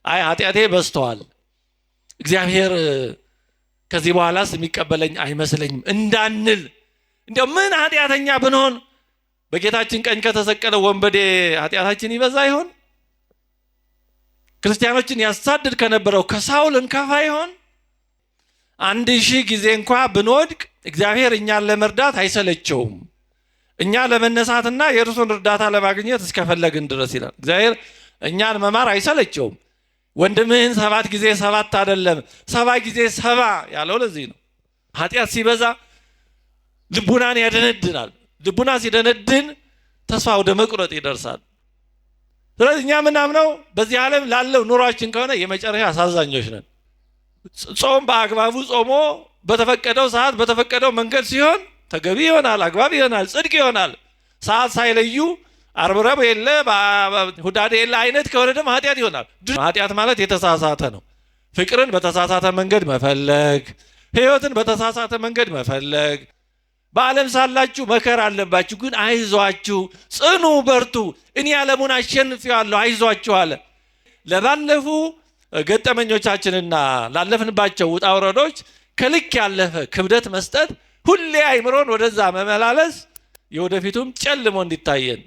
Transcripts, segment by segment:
አይ ኃጢአቴ በዝቷል፣ እግዚአብሔር ከዚህ በኋላስ የሚቀበለኝ አይመስለኝም እንዳንል እንደው ምን ኃጢአተኛ ብንሆን በጌታችን ቀኝ ከተሰቀለው ወንበዴ ኃጢአታችን ይበዛ ይሆን? ክርስቲያኖችን ያሳድድ ከነበረው ከሳውል እንከፋ ይሆን? 1000 ጊዜ እንኳ ብንወድቅ እግዚአብሔር እኛን ለመርዳት አይሰለቸውም። እኛ ለመነሳትና የእርሱን እርዳታ ለማግኘት እስከፈለግን ድረስ ይላል። እግዚአብሔር እኛን መማር አይሰለቸውም። ወንድምህን 7 ጊዜ 7 አይደለም 70 ጊዜ 70 ያለው ለዚህ ነው። ኃጢአት ሲበዛ ልቡናን ያደነድናል። ልቡና ሲደነድን ተስፋ ወደ መቁረጥ ይደርሳል። ስለዚህ እኛ ምናምነው በዚህ ዓለም ላለው ኑሯችን ከሆነ የመጨረሻ አሳዛኞች ነን። ጾም በአግባቡ ጾሞ በተፈቀደው ሰዓት በተፈቀደው መንገድ ሲሆን ተገቢ ይሆናል፣ አግባብ ይሆናል፣ ጽድቅ ይሆናል። ሰዓት ሳይለዩ አርብረብ የለ ሁዳዴ የለ አይነት ከሆነ ደግሞ ኃጢአት ይሆናል። ኃጢአት ማለት የተሳሳተ ነው። ፍቅርን በተሳሳተ መንገድ መፈለግ፣ ሕይወትን በተሳሳተ መንገድ መፈለግ። በዓለም ሳላችሁ መከራ አለባችሁ፣ ግን አይዟችሁ፣ ጽኑ፣ በርቱ፣ እኔ ዓለሙን አሸንፌዋለሁ፣ አይዟችሁ አለ። ለባለፉ ገጠመኞቻችንና ላለፍንባቸው ውጣ ውረዶች ከልክ ያለፈ ክብደት መስጠት፣ ሁሌ አይምሮን ወደዛ መመላለስ የወደፊቱም ጨልሞ እንዲታየን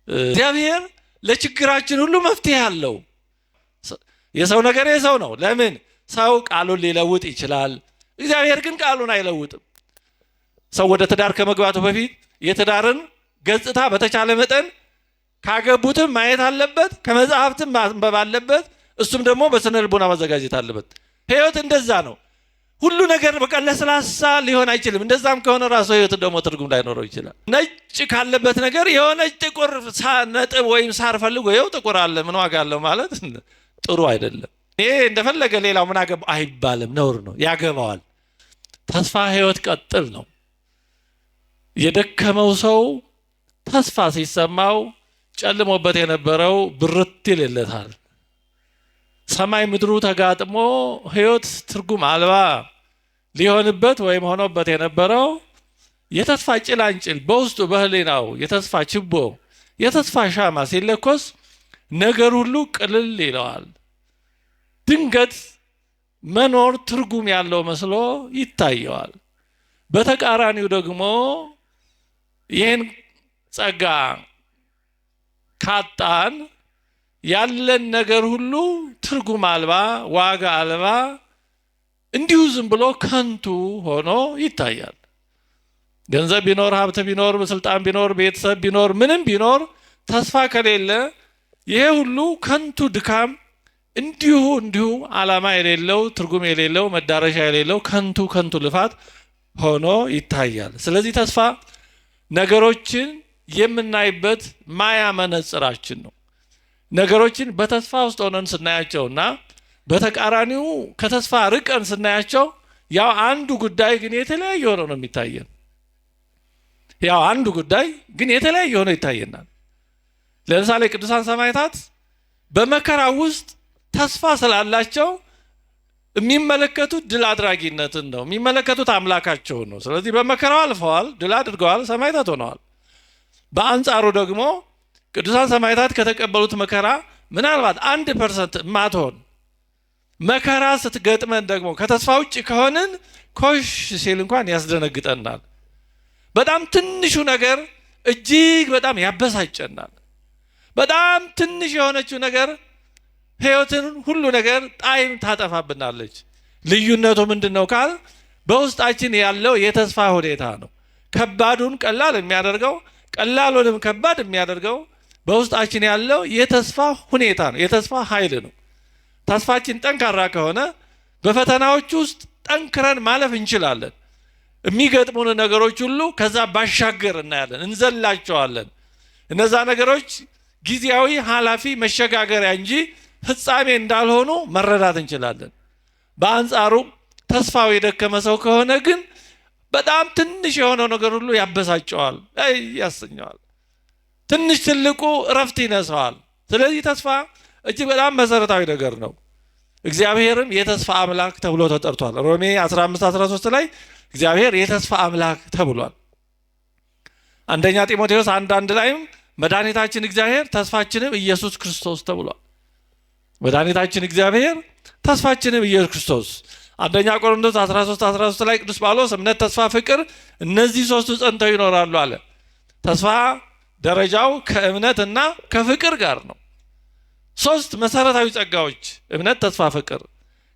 እግዚአብሔር ለችግራችን ሁሉ መፍትሄ አለው። የሰው ነገር የሰው ነው። ለምን ሰው ቃሉን ሊለውጥ ይችላል፣ እግዚአብሔር ግን ቃሉን አይለውጥም። ሰው ወደ ትዳር ከመግባቱ በፊት የትዳርን ገጽታ በተቻለ መጠን ካገቡትም ማየት አለበት፣ ከመጽሐፍትም ማንበብ አለበት። እሱም ደግሞ በስነ ልቦና ማዘጋጀት አለበት። ሕይወት እንደዛ ነው። ሁሉ ነገር በቃ ለስላሳ ሊሆን አይችልም። እንደዛም ከሆነ ራሱ ሕይወት ደግሞ ትርጉም ላይኖረው ይችላል። ነጭ ካለበት ነገር የሆነች ጥቁር ነጥብ ወይም ሳር ፈልጎ ይኸው ጥቁር አለ ምን ዋጋ አለው ማለት ጥሩ አይደለም። ይሄ እንደፈለገ ሌላው ምን አገባው አይባልም፣ ነውር ነው። ያገባዋል። ተስፋ ሕይወት ቀጥል ነው። የደከመው ሰው ተስፋ ሲሰማው ጨልሞበት የነበረው ብርት ይልለታል። ሰማይ ምድሩ ተጋጥሞ ሕይወት ትርጉም አልባ ሊሆንበት ወይም ሆኖበት የነበረው የተስፋ ጭላንጭል በውስጡ በህሊናው የተስፋ ችቦ የተስፋ ሻማ ሲለኮስ ነገር ሁሉ ቅልል ይለዋል። ድንገት መኖር ትርጉም ያለው መስሎ ይታየዋል። በተቃራኒው ደግሞ ይህን ጸጋ ካጣን ያለን ነገር ሁሉ ትርጉም አልባ ዋጋ አልባ እንዲሁ ዝም ብሎ ከንቱ ሆኖ ይታያል። ገንዘብ ቢኖር ሀብት ቢኖር ስልጣን ቢኖር ቤተሰብ ቢኖር ምንም ቢኖር ተስፋ ከሌለ ይሄ ሁሉ ከንቱ ድካም እንዲሁ ዓላማ የሌለው ትርጉም የሌለው መዳረሻ የሌለው ከንቱ ልፋት ሆኖ ይታያል። ስለዚህ ተስፋ ነገሮችን የምናይበት ማያ መነጽራችን ነው። ነገሮችን በተስፋ ውስጥ ሆነን ስናያቸውና በተቃራኒው ከተስፋ ርቀን ስናያቸው ያው አንዱ ጉዳይ ግን የተለያየ ሆኖ ነው የሚታየን። ያው አንዱ ጉዳይ ግን የተለያየ ሆኖ ይታየናል። ለምሳሌ ቅዱሳን ሰማዕታት በመከራ ውስጥ ተስፋ ስላላቸው የሚመለከቱት ድል አድራጊነትን ነው፣ የሚመለከቱት አምላካቸውን ነው። ስለዚህ በመከራው አልፈዋል፣ ድል አድርገዋል፣ ሰማዕታት ሆነዋል። በአንጻሩ ደግሞ ቅዱሳን ሰማዕታት ከተቀበሉት መከራ ምናልባት 1% ማትሆን መከራ ስትገጥመን ደግሞ ከተስፋ ውጭ ከሆንን ኮሽ ሲል እንኳን ያስደነግጠናል። በጣም ትንሹ ነገር እጅግ በጣም ያበሳጨናል። በጣም ትንሽ የሆነችው ነገር ሕይወትን ሁሉ ነገር ጣዕም ታጠፋብናለች። ልዩነቱ ምንድን ነው ካል በውስጣችን ያለው የተስፋ ሁኔታ ነው። ከባዱን ቀላል የሚያደርገው ቀላሉንም ከባድ የሚያደርገው በውስጣችን ያለው የተስፋ ሁኔታ ነው፣ የተስፋ ኃይል ነው። ተስፋችን ጠንካራ ከሆነ በፈተናዎች ውስጥ ጠንክረን ማለፍ እንችላለን። የሚገጥሙን ነገሮች ሁሉ ከዛ ባሻገር እናያለን፣ እንዘላቸዋለን። እነዛ ነገሮች ጊዜያዊ ኃላፊ መሸጋገሪያ እንጂ ፍጻሜ እንዳልሆኑ መረዳት እንችላለን። በአንጻሩ ተስፋው የደከመ ሰው ከሆነ ግን በጣም ትንሽ የሆነው ነገር ሁሉ ያበሳጨዋል፣ ያሰኘዋል። ትንሽ ትልቁ እረፍት ይነሳዋል። ስለዚህ ተስፋ እጅግ በጣም መሰረታዊ ነገር ነው። እግዚአብሔርም የተስፋ አምላክ ተብሎ ተጠርቷል። ሮሜ 15:13 ላይ እግዚአብሔር የተስፋ አምላክ ተብሏል። አንደኛ ጢሞቴዎስ 1:1 ላይም መድኃኒታችን እግዚአብሔር ተስፋችንም ኢየሱስ ክርስቶስ ተብሏል። መድኃኒታችን እግዚአብሔር ተስፋችንም ኢየሱስ ክርስቶስ። አንደኛ ቆሮንቶስ 13:13 ላይ ቅዱስ ጳውሎስ እምነት፣ ተስፋ፣ ፍቅር እነዚህ ሶስቱ ጸንተው ይኖራሉ አለ። ተስፋ ደረጃው ከእምነትና ከፍቅር ጋር ነው። ሶስት መሰረታዊ ጸጋዎች እምነት፣ ተስፋ፣ ፍቅር።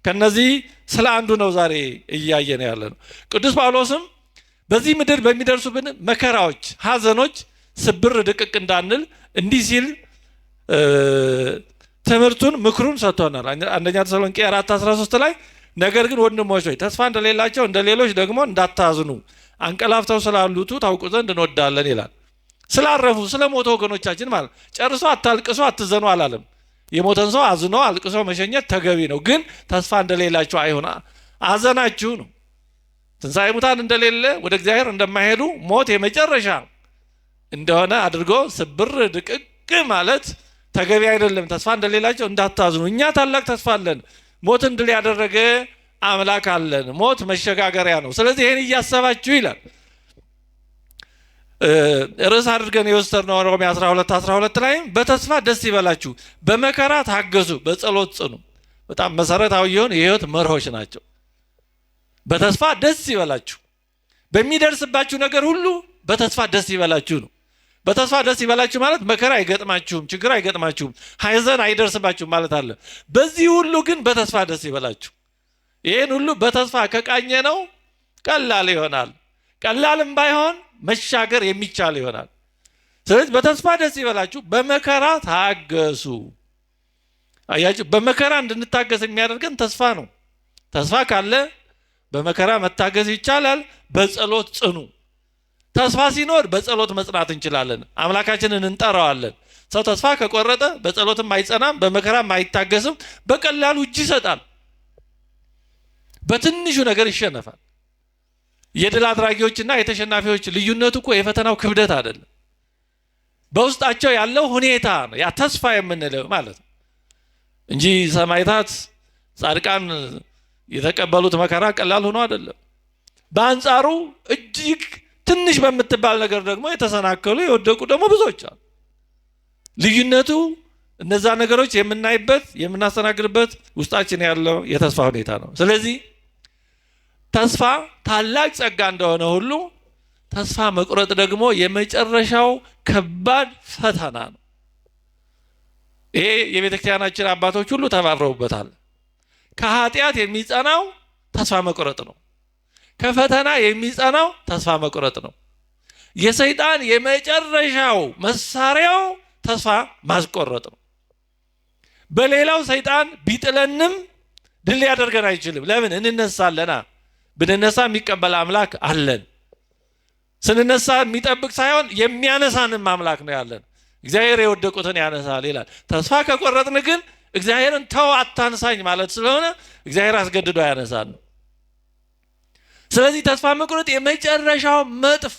ከነዚህ ስለ አንዱ ነው ዛሬ እያየን ያለ ነው። ቅዱስ ጳውሎስም በዚህ ምድር በሚደርሱብን መከራዎች፣ ሐዘኖች ስብር ድቅቅ እንዳንል እንዲህ ሲል ትምህርቱን ምክሩን ሰጥቶናል። አንደኛ ተሰሎንቄ 4:13 ላይ ነገር ግን ወንድሞች ሆይ ተስፋ እንደሌላቸው እንደሌሎች ደግሞ እንዳታዝኑ አንቀላፍተው ስላሉቱ ታውቁ ዘንድ እንወዳለን ይላል። ስላረፉ ስለ ሞቱ ወገኖቻችን ማለት ጨርሶ አታልቅሶ አትዘኑ አላለም። የሞተን ሰው አዝኖ አልቅሶ መሸኘት ተገቢ ነው። ግን ተስፋ እንደሌላቸው አይሆን አዘናችሁ ነው። ትንሣኤ ሙታን እንደሌለ ወደ እግዚአብሔር እንደማይሄዱ ሞት የመጨረሻ እንደሆነ አድርጎ ስብር ድቅቅ ማለት ተገቢ አይደለም። ተስፋ እንደሌላቸው እንዳታዝኑ። እኛ ታላቅ ተስፋ አለን። ሞትን ድል ያደረገ አምላክ አለን። ሞት መሸጋገሪያ ነው። ስለዚህ ይህን እያሰባችሁ ይላል። ርዕስ አድርገን የወሰድነው ሮሜ 12:12 ላይም በተስፋ ደስ ይበላችሁ፣ በመከራ ታገሱ፣ በጸሎት ጽኑ። በጣም መሰረታዊ የሆኑ የህይወት መርሆች ናቸው። በተስፋ ደስ ይበላችሁ፣ በሚደርስባችሁ ነገር ሁሉ በተስፋ ደስ ይበላችሁ ነው። በተስፋ ደስ ይበላችሁ ማለት መከራ አይገጥማችሁም፣ ችግር አይገጥማችሁም፣ ሐዘን አይደርስባችሁም ማለት አለ። በዚህ ሁሉ ግን በተስፋ ደስ ይበላችሁ። ይህን ሁሉ በተስፋ ከቃኘ ነው ቀላል ይሆናል። ቀላልም ባይሆን መሻገር የሚቻል ይሆናል። ስለዚህ በተስፋ ደስ ይበላችሁ፣ በመከራ ታገሱ። አያችሁ፣ በመከራ እንድንታገስ የሚያደርገን ተስፋ ነው። ተስፋ ካለ በመከራ መታገስ ይቻላል። በጸሎት ጽኑ። ተስፋ ሲኖር በጸሎት መጽናት እንችላለን። አምላካችንን እንጠራዋለን። ሰው ተስፋ ከቆረጠ በጸሎትም አይጸናም፣ በመከራም አይታገስም፣ በቀላሉ እጅ ይሰጣል፣ በትንሹ ነገር ይሸነፋል። የድል አድራጊዎችና የተሸናፊዎች ልዩነቱ እኮ የፈተናው ክብደት አይደለም፣ በውስጣቸው ያለው ሁኔታ ነው። ያ ተስፋ የምንለው ማለት ነው እንጂ ሰማዕታት ጻድቃን የተቀበሉት መከራ ቀላል ሆኖ አይደለም። በአንጻሩ እጅግ ትንሽ በምትባል ነገር ደግሞ የተሰናከሉ የወደቁ ደግሞ ብዙዎች አሉ። ልዩነቱ እነዛ ነገሮች የምናይበት የምናስተናግድበት ውስጣችን ያለው የተስፋ ሁኔታ ነው። ስለዚህ ተስፋ ታላቅ ጸጋ እንደሆነ ሁሉ ተስፋ መቁረጥ ደግሞ የመጨረሻው ከባድ ፈተና ነው። ይሄ የቤተክርስቲያናችን አባቶች ሁሉ ተባብረውበታል። ከኃጢአት የሚጸናው ተስፋ መቁረጥ ነው። ከፈተና የሚጸናው ተስፋ መቁረጥ ነው። የሰይጣን የመጨረሻው መሳሪያው ተስፋ ማስቆረጥ ነው። በሌላው ሰይጣን ቢጥለንም ድል ሊያደርገን አይችልም። ለምን? እንነሳለና። ብንነሳ የሚቀበል አምላክ አለን። ስንነሳ የሚጠብቅ ሳይሆን የሚያነሳንም አምላክ ነው ያለን። እግዚአብሔር የወደቁትን ያነሳል ይላል። ተስፋ ከቆረጥን ግን እግዚአብሔርን ተው አታንሳኝ ማለት ስለሆነ እግዚአብሔር አስገድዶ ያነሳል ነው። ስለዚህ ተስፋ መቁረጥ የመጨረሻው መጥፎ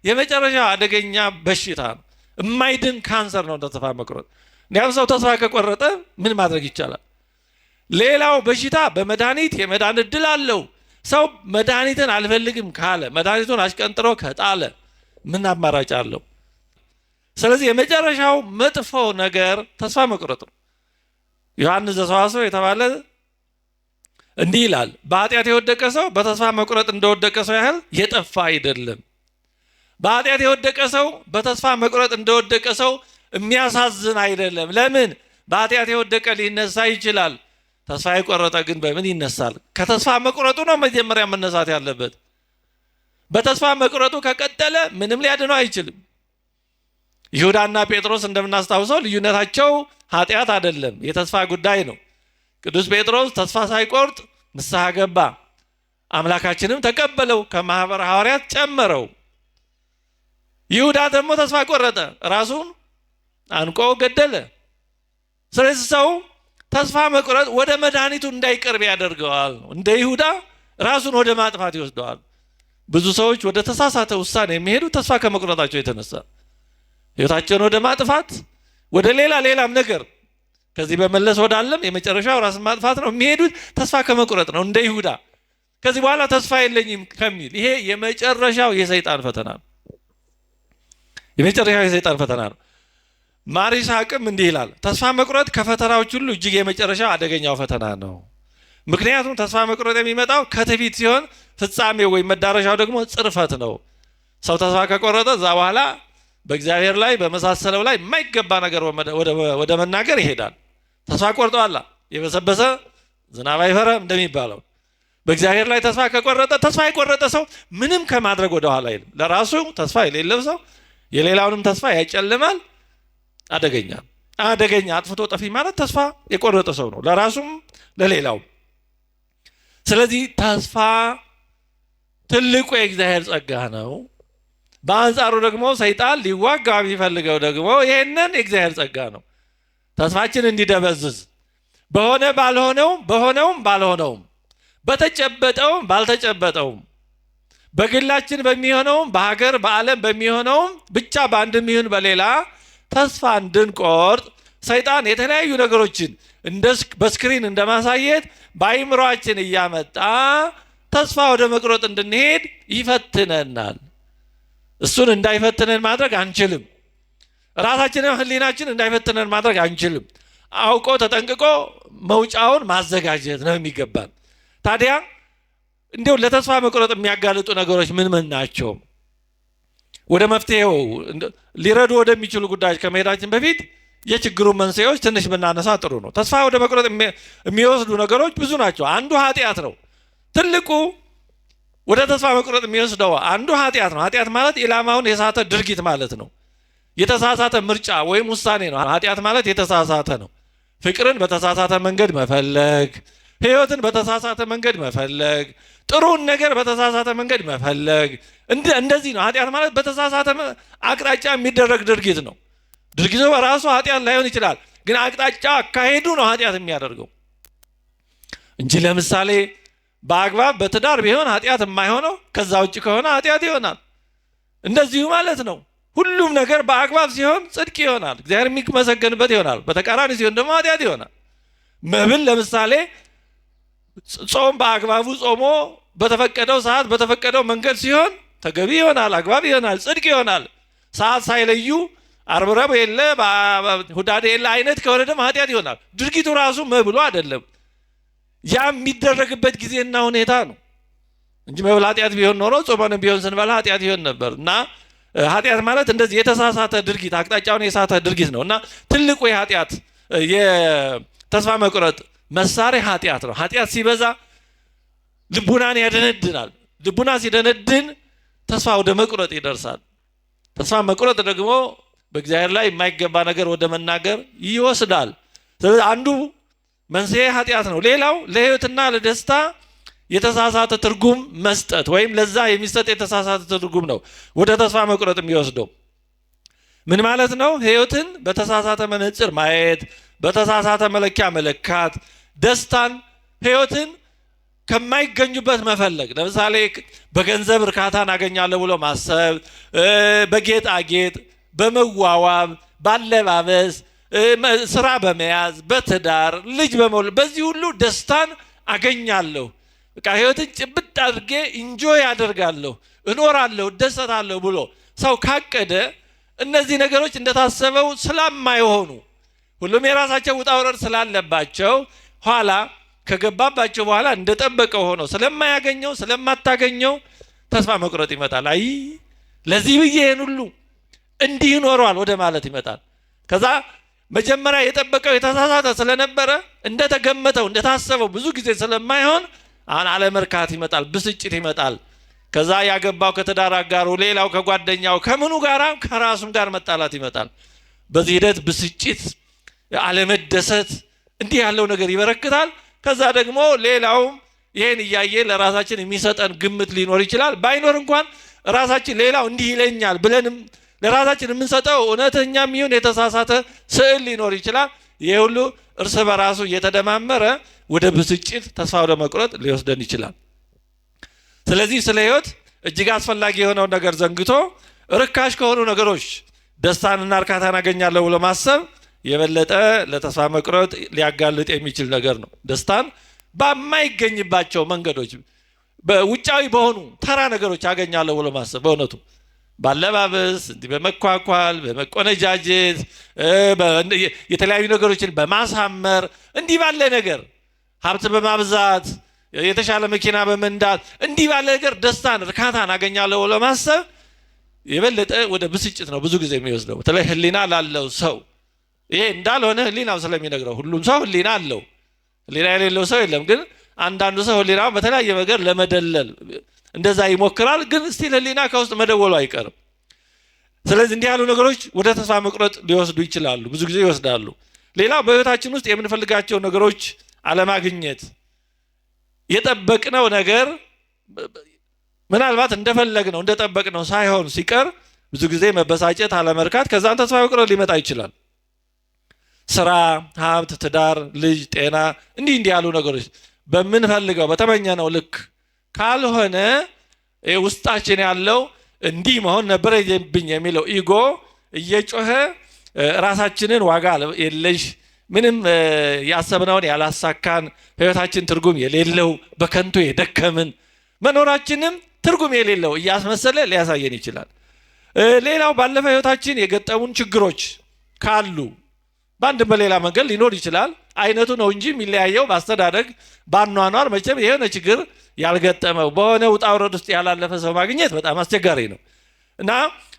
የመጨረሻው አደገኛ በሽታ ነው። የማይድን ካንሰር ነው ተስፋ መቁረጥ። እንዲያም ሰው ተስፋ ከቆረጠ ምን ማድረግ ይቻላል? ሌላው በሽታ በመድኃኒት የመዳን እድል አለው። ሰው መድኃኒትን አልፈልግም ካለ፣ መድኃኒቱን አሽቀንጥሮ ከጣለ ምን አማራጭ አለው? ስለዚህ የመጨረሻው መጥፎ ነገር ተስፋ መቁረጥ ነው። ዮሐንስ ዘሰዋስው የተባለ እንዲህ ይላል፣ በኃጢአት የወደቀ ሰው በተስፋ መቁረጥ እንደወደቀ ሰው ያህል የጠፋ አይደለም። በኃጢአት የወደቀ ሰው በተስፋ መቁረጥ እንደወደቀ ሰው የሚያሳዝን አይደለም። ለምን? በኃጢአት የወደቀ ሊነሳ ይችላል። ተስፋ የቆረጠ ግን በምን ይነሳል? ከተስፋ መቁረጡ ነው መጀመሪያ መነሳት ያለበት። በተስፋ መቁረጡ ከቀጠለ ምንም ሊያድነው አይችልም። ይሁዳና ጴጥሮስ እንደምናስታውሰው ልዩነታቸው ኃጢአት አይደለም፣ የተስፋ ጉዳይ ነው። ቅዱስ ጴጥሮስ ተስፋ ሳይቆርጥ ንስሐ ገባ፣ አምላካችንም ተቀበለው፣ ከማህበረ ሐዋርያት ጨመረው። ይሁዳ ደግሞ ተስፋ ቆረጠ፣ ራሱን አንቆ ገደለ። ስለዚህ ሰው ተስፋ መቁረጥ ወደ መድኃኒቱ እንዳይቀርብ ያደርገዋል። እንደ ይሁዳ ራሱን ወደ ማጥፋት ይወስደዋል። ብዙ ሰዎች ወደ ተሳሳተ ውሳኔ የሚሄዱ ተስፋ ከመቁረጣቸው የተነሳ ሕይወታቸውን ወደ ማጥፋት፣ ወደ ሌላም ነገር ከዚህ በመለስ ወዳለም የመጨረሻው ራስን ማጥፋት ነው የሚሄዱት። ተስፋ ከመቁረጥ ነው፣ እንደ ይሁዳ ከዚህ በኋላ ተስፋ የለኝም ከሚል። ይሄ የመጨረሻው የሰይጣን ፈተና ነው። የመጨረሻው የሰይጣን ፈተና ነው። ማር ይስሐቅም እንዲህ ይላል፣ ተስፋ መቁረጥ ከፈተናዎች ሁሉ እጅግ የመጨረሻው አደገኛው ፈተና ነው። ምክንያቱም ተስፋ መቁረጥ የሚመጣው ከትዕቢት ሲሆን ፍጻሜው ወይም መዳረሻው ደግሞ ጽርፈት ነው። ሰው ተስፋ ከቆረጠ እዛ በኋላ በእግዚአብሔር ላይ በመሳሰለው ላይ የማይገባ ነገር ወደ መናገር ይሄዳል። ተስፋ ቆርጧላ የበሰበሰ ዝናብ አይፈራም እንደሚባለው በእግዚአብሔር ላይ ተስፋ ከቆረጠ ተስፋ የቆረጠ ሰው ምንም ከማድረግ ወደ ኋላ አይልም። ለራሱ ተስፋ የሌለው ሰው የሌላውንም ተስፋ ያጨልማል። አደገኛ አጥፍቶ ጠፊ ማለት ተስፋ የቆረጠ ሰው ነው፣ ለራሱም ለሌላውም። ስለዚህ ተስፋ ትልቁ የእግዚአብሔር ጸጋ ነው። በአንጻሩ ደግሞ ሰይጣን ሊዋጋ የሚፈልገው ደግሞ ይሄንን የእግዚአብሔር ጸጋ ነው። ተስፋችን እንዲደበዝዝ በሆነ ባልሆነውም በሆነውም ባልሆነውም በተጨበጠውም ባልተጨበጠውም በግላችን በሚሆነውም በሀገር በዓለም በሚሆነውም ብቻ በአንድም ይሁን በሌላ ተስፋ እንድንቆርጥ ሰይጣን የተለያዩ ነገሮችን በስክሪን እንደማሳየት በአይምሯችን እያመጣ ተስፋ ወደ መቁረጥ እንድንሄድ ይፈትነናል። እሱን እንዳይፈትነን ማድረግ አንችልም። ራሳችንን ህሊናችን እንዳይፈትነን ማድረግ አንችልም። አውቆ ተጠንቅቆ መውጫውን ማዘጋጀት ነው የሚገባን። ታዲያ እንዲሁ ለተስፋ መቁረጥ የሚያጋልጡ ነገሮች ምን ምን ናቸው? ወደ መፍትሄው ሊረዱ ወደሚችሉ ጉዳዮች ከመሄዳችን በፊት የችግሩን መንስኤዎች ትንሽ ብናነሳ ጥሩ ነው። ተስፋ ወደ መቁረጥ የሚወስዱ ነገሮች ብዙ ናቸው። አንዱ ኃጢአት ነው። ትልቁ ወደ ተስፋ መቁረጥ የሚወስደው አንዱ ኃጢአት ነው። ኃጢአት ማለት ኢላማውን የሳተ ድርጊት ማለት ነው። የተሳሳተ ምርጫ ወይም ውሳኔ ነው። ኃጢአት ማለት የተሳሳተ ነው። ፍቅርን በተሳሳተ መንገድ መፈለግ፣ ህይወትን በተሳሳተ መንገድ መፈለግ፣ ጥሩን ነገር በተሳሳተ መንገድ መፈለግ፣ እንደዚህ ነው። ኃጢአት ማለት በተሳሳተ አቅጣጫ የሚደረግ ድርጊት ነው። ድርጊቱ በራሱ ኃጢአት ላይሆን ይችላል፣ ግን አቅጣጫ አካሄዱ ነው ኃጢአት የሚያደርገው እንጂ ለምሳሌ በአግባብ በትዳር ቢሆን ኃጢአት የማይሆነው ከዛ ውጭ ከሆነ ኃጢአት ይሆናል። እንደዚሁ ማለት ነው። ሁሉም ነገር በአግባብ ሲሆን ጽድቅ ይሆናል፣ እግዚአብሔር የሚመሰገንበት ይሆናል። በተቃራኒ ሲሆን ደግሞ ኃጢአት ይሆናል። መብል ለምሳሌ ጾም በአግባቡ ጾሞ በተፈቀደው ሰዓት በተፈቀደው መንገድ ሲሆን ተገቢ ይሆናል፣ አግባብ ይሆናል፣ ጽድቅ ይሆናል። ሰዓት ሳይለዩ ዓርብ ረቡዕ የለ ሁዳዴ የለ አይነት ከሆነ ደግሞ ኃጢአት ይሆናል። ድርጊቱ ራሱ መብሉ አይደለም፣ ያ የሚደረግበት ጊዜና ሁኔታ ነው እንጂ መብል ኃጢአት ቢሆን ኖሮ ጾመንም ቢሆን ስንበላ ኃጢአት ይሆን ነበር። እና ኃጢአት ማለት እንደዚህ የተሳሳተ ድርጊት አቅጣጫውን የሳተ ድርጊት ነው። እና ትልቁ የኃጢአት የተስፋ መቁረጥ መሳሪያ ኃጢአት ነው። ኃጢአት ሲበዛ ልቡናን ያደነድናል። ልቡና ሲደነድን ተስፋ ወደ መቁረጥ ይደርሳል። ተስፋ መቁረጥ ደግሞ በእግዚአብሔር ላይ የማይገባ ነገር ወደ መናገር ይወስዳል። ስለዚህ አንዱ መንስኤ ኃጢአት ነው። ሌላው ለህይወትና ለደስታ የተሳሳተ ትርጉም መስጠት ወይም ለዛ የሚሰጥ የተሳሳተ ትርጉም ነው ወደ ተስፋ መቁረጥ የሚወስደው። ምን ማለት ነው? ህይወትን በተሳሳተ መነጽር ማየት፣ በተሳሳተ መለኪያ መለካት፣ ደስታን ህይወትን ከማይገኙበት መፈለግ። ለምሳሌ በገንዘብ እርካታን አገኛለሁ ብሎ ማሰብ፣ በጌጣጌጥ፣ በመዋዋብ፣ ባለባበስ፣ ስራ በመያዝ፣ በትዳር ልጅ በመውለድ በዚህ ሁሉ ደስታን አገኛለሁ፣ በቃ ህይወትን ጭብጥ አድርጌ ኢንጆይ አደርጋለሁ፣ እኖራለሁ፣ እደሰታለሁ ብሎ ሰው ካቀደ እነዚህ ነገሮች እንደታሰበው ስለማይሆኑ ሁሉም የራሳቸው ውጣ ውረድ ስላለባቸው ኋላ ከገባባቸው በኋላ እንደጠበቀው ሆኖ ስለማያገኘው ስለማታገኘው ተስፋ መቁረጥ ይመጣል። አይ ለዚህ ብዬ ይሄን ሁሉ እንዲህ ኖሯል ወደ ማለት ይመጣል። ከዛ መጀመሪያ የጠበቀው የተሳሳተ ስለነበረ እንደተገመተው እንደታሰበው ብዙ ጊዜ ስለማይሆን አሁን አለመርካት ይመጣል፣ ብስጭት ይመጣል። ከዛ ያገባው ከትዳር አጋሩ፣ ሌላው ከጓደኛው፣ ከምኑ ጋራ ከራሱም ጋር መጣላት ይመጣል። በዚህ ሂደት ብስጭት፣ አለመደሰት እንዲህ ያለው ነገር ይበረክታል። ከዛ ደግሞ ሌላውም ይሄን እያየ ለራሳችን የሚሰጠን ግምት ሊኖር ይችላል። ባይኖር እንኳን ራሳችን ሌላው እንዲህ ይለኛል ብለንም ለራሳችን የምንሰጠው እውነተኛ የሚሆን የተሳሳተ ስዕል ሊኖር ይችላል። ይሄ ሁሉ እርስ በራሱ እየተደማመረ ወደ ብስጭት፣ ተስፋ ወደ መቁረጥ ሊወስደን ይችላል። ስለዚህ ስለ ህይወት እጅግ አስፈላጊ የሆነውን ነገር ዘንግቶ ርካሽ ከሆኑ ነገሮች ደስታንና እርካታን አገኛለሁ ብሎ ማሰብ የበለጠ ለተስፋ መቁረጥ ሊያጋልጥ የሚችል ነገር ነው። ደስታን በማይገኝባቸው መንገዶች በውጫዊ በሆኑ ተራ ነገሮች አገኛለሁ ብሎ ማሰብ በእውነቱ ባለባበስ እንዲህ በመኳኳል በመቆነጃጀት የተለያዩ ነገሮችን በማሳመር እንዲህ ባለ ነገር ሀብት በማብዛት የተሻለ መኪና በመንዳት እንዲህ ባለ ነገር ደስታን እርካታን አገኛለሁ ለማሰብ የበለጠ ወደ ብስጭት ነው ብዙ ጊዜ የሚወስደው። በተለይ ህሊና ላለው ሰው ይሄ እንዳልሆነ ህሊናው ስለሚነግረው፣ ሁሉም ሰው ህሊና አለው፣ ህሊና የሌለው ሰው የለም። ግን አንዳንዱ ሰው ህሊናው በተለያየ ነገር ለመደለል እንደዛ ይሞክራል። ግን ስቲል ህሊና ከውስጥ መደወሉ አይቀርም። ስለዚህ እንዲህ ያሉ ነገሮች ወደ ተስፋ መቁረጥ ሊወስዱ ይችላሉ፣ ብዙ ጊዜ ይወስዳሉ። ሌላው በህይወታችን ውስጥ የምንፈልጋቸው ነገሮች አለማግኘት፣ የጠበቅነው ነገር ምናልባት እንደፈለግነው እንደጠበቅነው ሳይሆን ሲቀር ብዙ ጊዜ መበሳጨት፣ አለመርካት፣ ከዛም ተስፋ መቁረጥ ሊመጣ ይችላል። ስራ፣ ሀብት፣ ትዳር፣ ልጅ፣ ጤና እንዲህ ያሉ ነገሮች በምንፈልገው በተመኘነው ልክ ካልሆነ ውስጣችን ያለው እንዲህ መሆን ነበረብኝ የሚለው ኢጎ እየጮኸ ራሳችንን ዋጋ የለሽ ምንም ያሰብነውን ያላሳካን ህይወታችን ትርጉም የሌለው በከንቱ የደከምን መኖራችንም ትርጉም የሌለው እያስመሰለ ሊያሳየን ይችላል። ሌላው ባለፈ ህይወታችን የገጠሙን ችግሮች ካሉ በአንድም በሌላ መንገድ ሊኖር ይችላል። አይነቱ ነው እንጂ የሚለያየው በአስተዳደግ ባኗኗር መቼም የሆነ ችግር ያልገጠመው በሆነ ውጣ ውረድ ውስጥ ያላለፈ ሰው ማግኘት በጣም አስቸጋሪ ነው እና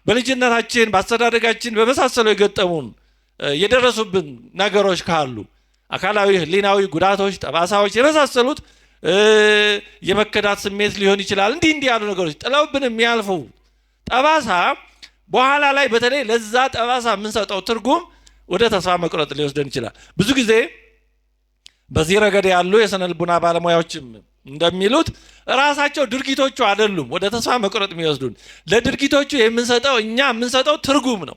በልጅነታችን በአስተዳደጋችን በመሳሰሉ የገጠሙን የደረሱብን ነገሮች ካሉ አካላዊ፣ ህሊናዊ ጉዳቶች፣ ጠባሳዎች የመሳሰሉት የመከዳት ስሜት ሊሆን ይችላል። እንዲህ ያሉ ነገሮች ጥለውብን የሚያልፉ ጠባሳ በኋላ ላይ በተለይ ለዛ ጠባሳ የምንሰጠው ትርጉም ወደ ተስፋ መቁረጥ ሊወስደን ይችላል። ብዙ ጊዜ በዚህ ረገድ ያሉ የስነ ልቡና ባለሙያዎችም እንደሚሉት ራሳቸው ድርጊቶቹ አይደሉም ወደ ተስፋ መቁረጥ የሚወስዱን፣ ለድርጊቶቹ የምንሰጠው ትርጉም ነው።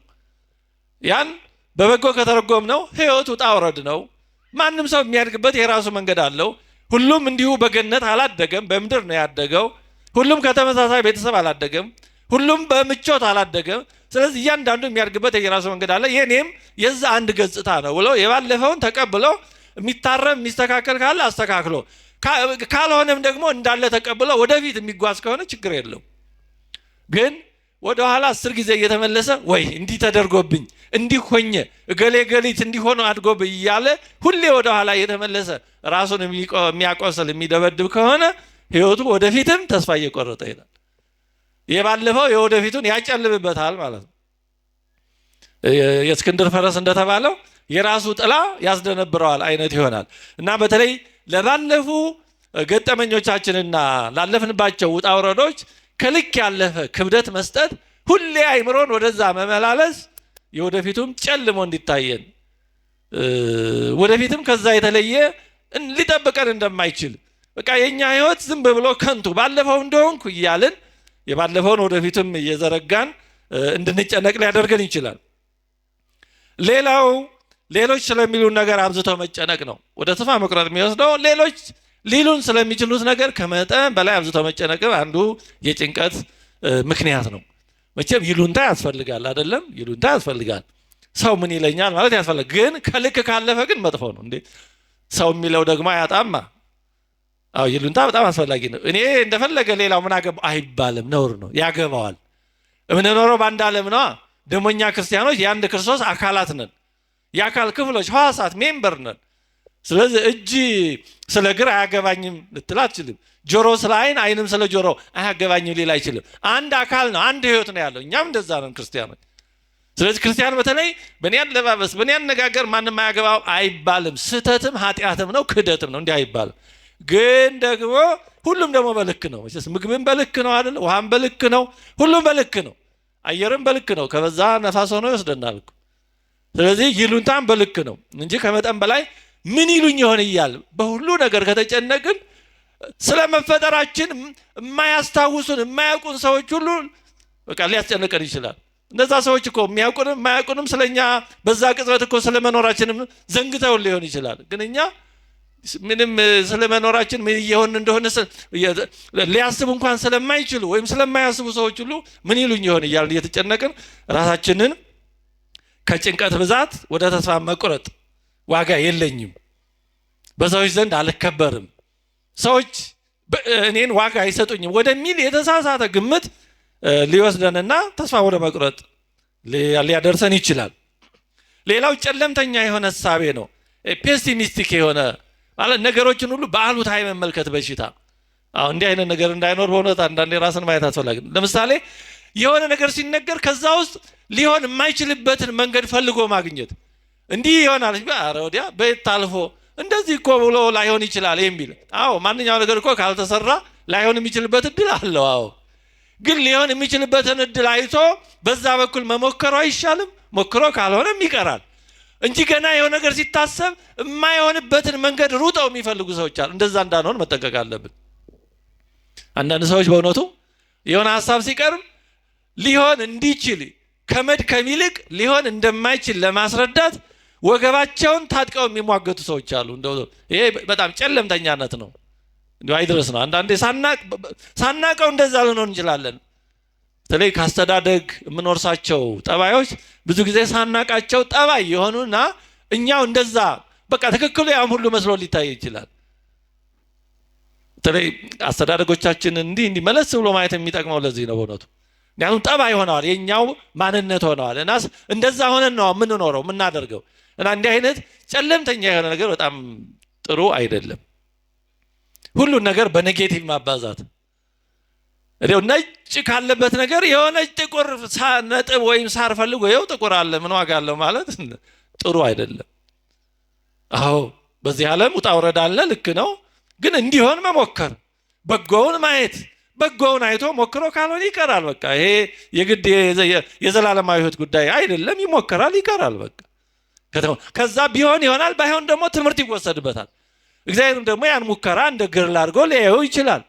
ያን በበጎ ከተረጎም ነው ህይወት ውጣ ውረድ ነው። ማንም ሰው የሚያድግበት የራሱ መንገድ አለው። ሁሉም እንዲሁ በገነት አላደገም፣ በምድር ነው ያደገው። ሁሉም ከተመሳሳይ ቤተሰብ አላደገም፣ ሁሉም በምቾት አላደገም። ስለዚህ እያንዳንዱ የሚያድግበት የራሱ መንገድ አለ። የኔም የዛ አንድ ገጽታ ነው ብሎ የባለፈውን ተቀብሎ የሚታረም የሚስተካከል ካለ አስተካክሎ ካልሆነም ደግሞ እንዳለ ተቀብሎ ወደፊት የሚጓዝ ከሆነ ችግር የለው። ግን ወደ ኋላ 10 ጊዜ እየተመለሰ ወይ እንዲህ ተደርጎብኝ እንዲህ ሆኜ እገሌ ገሊት እንዲሆነ አድጎብ እያለ ሁሌ ወደ ኋላ እየተመለሰ ራሱን የሚያቆስል የሚደበድብ ከሆነ ህይወቱ ወደፊትም ተስፋ እየቆረጠ ይላል። የባለፈው የወደፊቱን ያጨልምበታል ማለት ነው። የእስክንድር ፈረስ እንደተባለው የራሱ ጥላ ያስደነብረዋል አይነት ይሆናል እና በተለይ ለባለፉ ገጠመኞቻችንና ላለፍንባቸው ውጣ ውረዶች ከልክ ያለፈ ክብደት መስጠት፣ ሁሌ አይምሮን ወደዛ መመላለስ የወደፊቱም ጨልሞ እንዲታየን ወደፊትም ከዛ የተለየ ሊጠብቀን እንደማይችል በቃ የኛ ህይወት ዝም ብሎ ከንቱ ባለፈው እንደሆንኩ እያልን የባለፈውን ወደፊትም እየዘረጋን እንድንጨነቅ ሊያደርገን ይችላል። ሌሎች ስለሚሉን ነገር አብዝቶ መጨነቅ ነው ወደ ተስፋ መቁረጥ የሚወስደው። ሌሎች ሊሉን ስለሚችሉት ነገር ከመጠን በላይ አብዝቶ መጨነቅ አንዱ የጭንቀት ምክንያት ነው። መቼም ይሉንታ ያስፈልጋል አይደለም? ይሉንታ ያስፈልጋል። ሰው ምን ይለኛል ማለት ያስፈልጋል። ግን ከልክ ካለፈ ግን መጥፎ ነው። እንዴ ሰው የሚለው ደግሞ አያጣማ። ይሉንታ በጣም አስፈላጊ ነው። እኔ እንደፈለገ ሌላው ምን አገባው አይባልም፣ ነውር ነው። ያገባዋል። የምንኖረው በአንድ ዓለም ነው። ደግሞ እኛ ክርስቲያኖች የአንድ ክርስቶስ አካላት ነን። የአካል ክፍሎች ሕዋሳት ሜምበር ነን። ስለዚህ እጅ ስለ እግር አያገባኝም ልትል አትችልም። ጆሮ ስለ አይን፣ አይንም ስለ ጆሮ አያገባኝም ሊል አይችልም። አንድ አካል ነው፣ አንድ ህይወት ነው ያለው። እኛም እንደዛ ነን ክርስቲያኖች። ስለዚህ ክርስቲያን በተለይ በእኔ አለባበስ በእኔ አነጋገር ማንም አያገባው አይባልም። ስህተትም ኃጢአትም ነው፣ ክህደትም ነው። እንዲህ አይባልም። ግን ደግሞ ሁሉም ደግሞ በልክ ነው። ምግብም በልክ ነው አይደል? ውሃም በልክ ነው። ሁሉም በልክ ነው። አየርም በልክ ነው። ከበዛ ነፋስ ሆኖ ይወስደናል። ስለዚህ ይሉንታም በልክ ነው እንጂ ከመጠን በላይ ምን ይሉኝ ይሆን እያል በሁሉ ነገር ከተጨነቅን ስለመፈጠራችን የማያስታውሱን የማያውቁን ሰዎች ሁሉ በቃ ሊያስጨንቀን ይችላል። እነዛ ሰዎች እኮ የሚያውቁንም የማያውቁንም ስለኛ በዛ ቅጽበት እኮ ስለመኖራችንም ዘንግተውን ሊሆን ይችላል። ግን እኛ ምንም ስለመኖራችን ምን እየሆን እንደሆነ ሊያስቡ እንኳን ስለማይችሉ ወይም ስለማያስቡ ሰዎች ሁሉ ምን ይሉኝ ይሆን እያልን እየተጨነቅን ራሳችንን ከጭንቀት ብዛት ወደ ተስፋ መቁረጥ ዋጋ የለኝም፣ በሰዎች ዘንድ አልከበርም፣ ሰዎች እኔን ዋጋ አይሰጡኝም ወደሚል የተሳሳተ ግምት ሊወስደንና ተስፋ ወደ መቁረጥ ሊያደርሰን ይችላል። ሌላው ጨለምተኛ የሆነ እሳቤ ነው። ፔሲሚስቲክ የሆነ ማለት ነገሮችን ሁሉ በአሉታዊ መመልከት በሽታ። አሁን እንዲህ አይነት ነገር እንዳይኖር በእውነት አንዳንዴ ራስን ማየት አስፈላጊ ነው። ለምሳሌ የሆነ ነገር ሲነገር ከዛ ውስጥ ሊሆን የማይችልበትን መንገድ ፈልጎ ማግኘት። እንዲህ ይሆናል ኧረ ወዲያ በየት ታልፎ እንደዚህ እኮ ብሎ ላይሆን ይችላል የሚል። አዎ ማንኛው ነገር እኮ ካልተሰራ ላይሆን የሚችልበት እድል አለው። አዎ ግን ሊሆን የሚችልበትን እድል አይቶ በዛ በኩል መሞከሩ አይሻልም? ሞክሮ ካልሆነም ይቀራል እንጂ ገና የሆነ ነገር ሲታሰብ የማይሆንበትን መንገድ ሩጠው የሚፈልጉ ሰዎች አሉ። እንደዛ እንዳንሆን መጠንቀቅ አለብን። አንዳንድ ሰዎች በእውነቱ የሆነ ሀሳብ ሲቀርብ ሊሆን እንዲችል ከመድከም ይልቅ ሊሆን እንደማይችል ለማስረዳት ወገባቸውን ታጥቀው የሚሟገቱ ሰዎች አሉ። እንደው ይሄ በጣም ጨለምተኛነት ነው። እንደው አይድረስ ነው። አንዳንዴ ሳናቀው እንደዛ ልንሆን እንችላለን። በተለይ ካስተዳደግ የምንወርሳቸው ጠባዮች ብዙ ጊዜ ሳናቃቸው ጠባይ የሆኑና እኛው እንደዛ በቃ ትክክሉ ያም ሁሉ መስሎ ሊታይ ይችላል። በተለይ አስተዳደጎቻችንን እንዲህ መለስ ብሎ ማየት የሚጠቅመው ለዚህ ነው በእውነቱ። ምክንያቱም ጠባይ ሆነዋል፣ የኛው ማንነት ሆነዋል እና እንደዛ ሆነን ነው የምንኖረው የምናደርገው። እና እንዲህ አይነት ጨለምተኛ የሆነ ነገር በጣም ጥሩ አይደለም። ሁሉን ነገር በኔጌቲቭ ማባዛት፣ እንደው ነጭ ካለበት ነገር የሆነች ጥቁር ነጥብ ወይም ሳር ፈልጎ ይኸው ጥቁር አለ ምን ዋጋ አለው ማለት ጥሩ አይደለም። አዎ በዚህ ዓለም ውጣ ውረድ አለ፣ ልክ ነው። ግን እንዲሆን መሞከር፣ በጎውን ማየት፣ በጎውን አይቶ ሞክሮ ካልሆነ ይቀራል። በቃ ይሄ የግድ የዘላለማዊ ሕይወት ጉዳይ አይደለም። ይሞከራል፣ ይቀራል። በቃ ከዛ ቢሆን ይሆናል፣ ባይሆን ደግሞ ትምህርት ይወሰድበታል። እግዚአብሔርም ደግሞ ያን ሙከራ እንደ ግርል አድርጎ ሊያየው ይችላል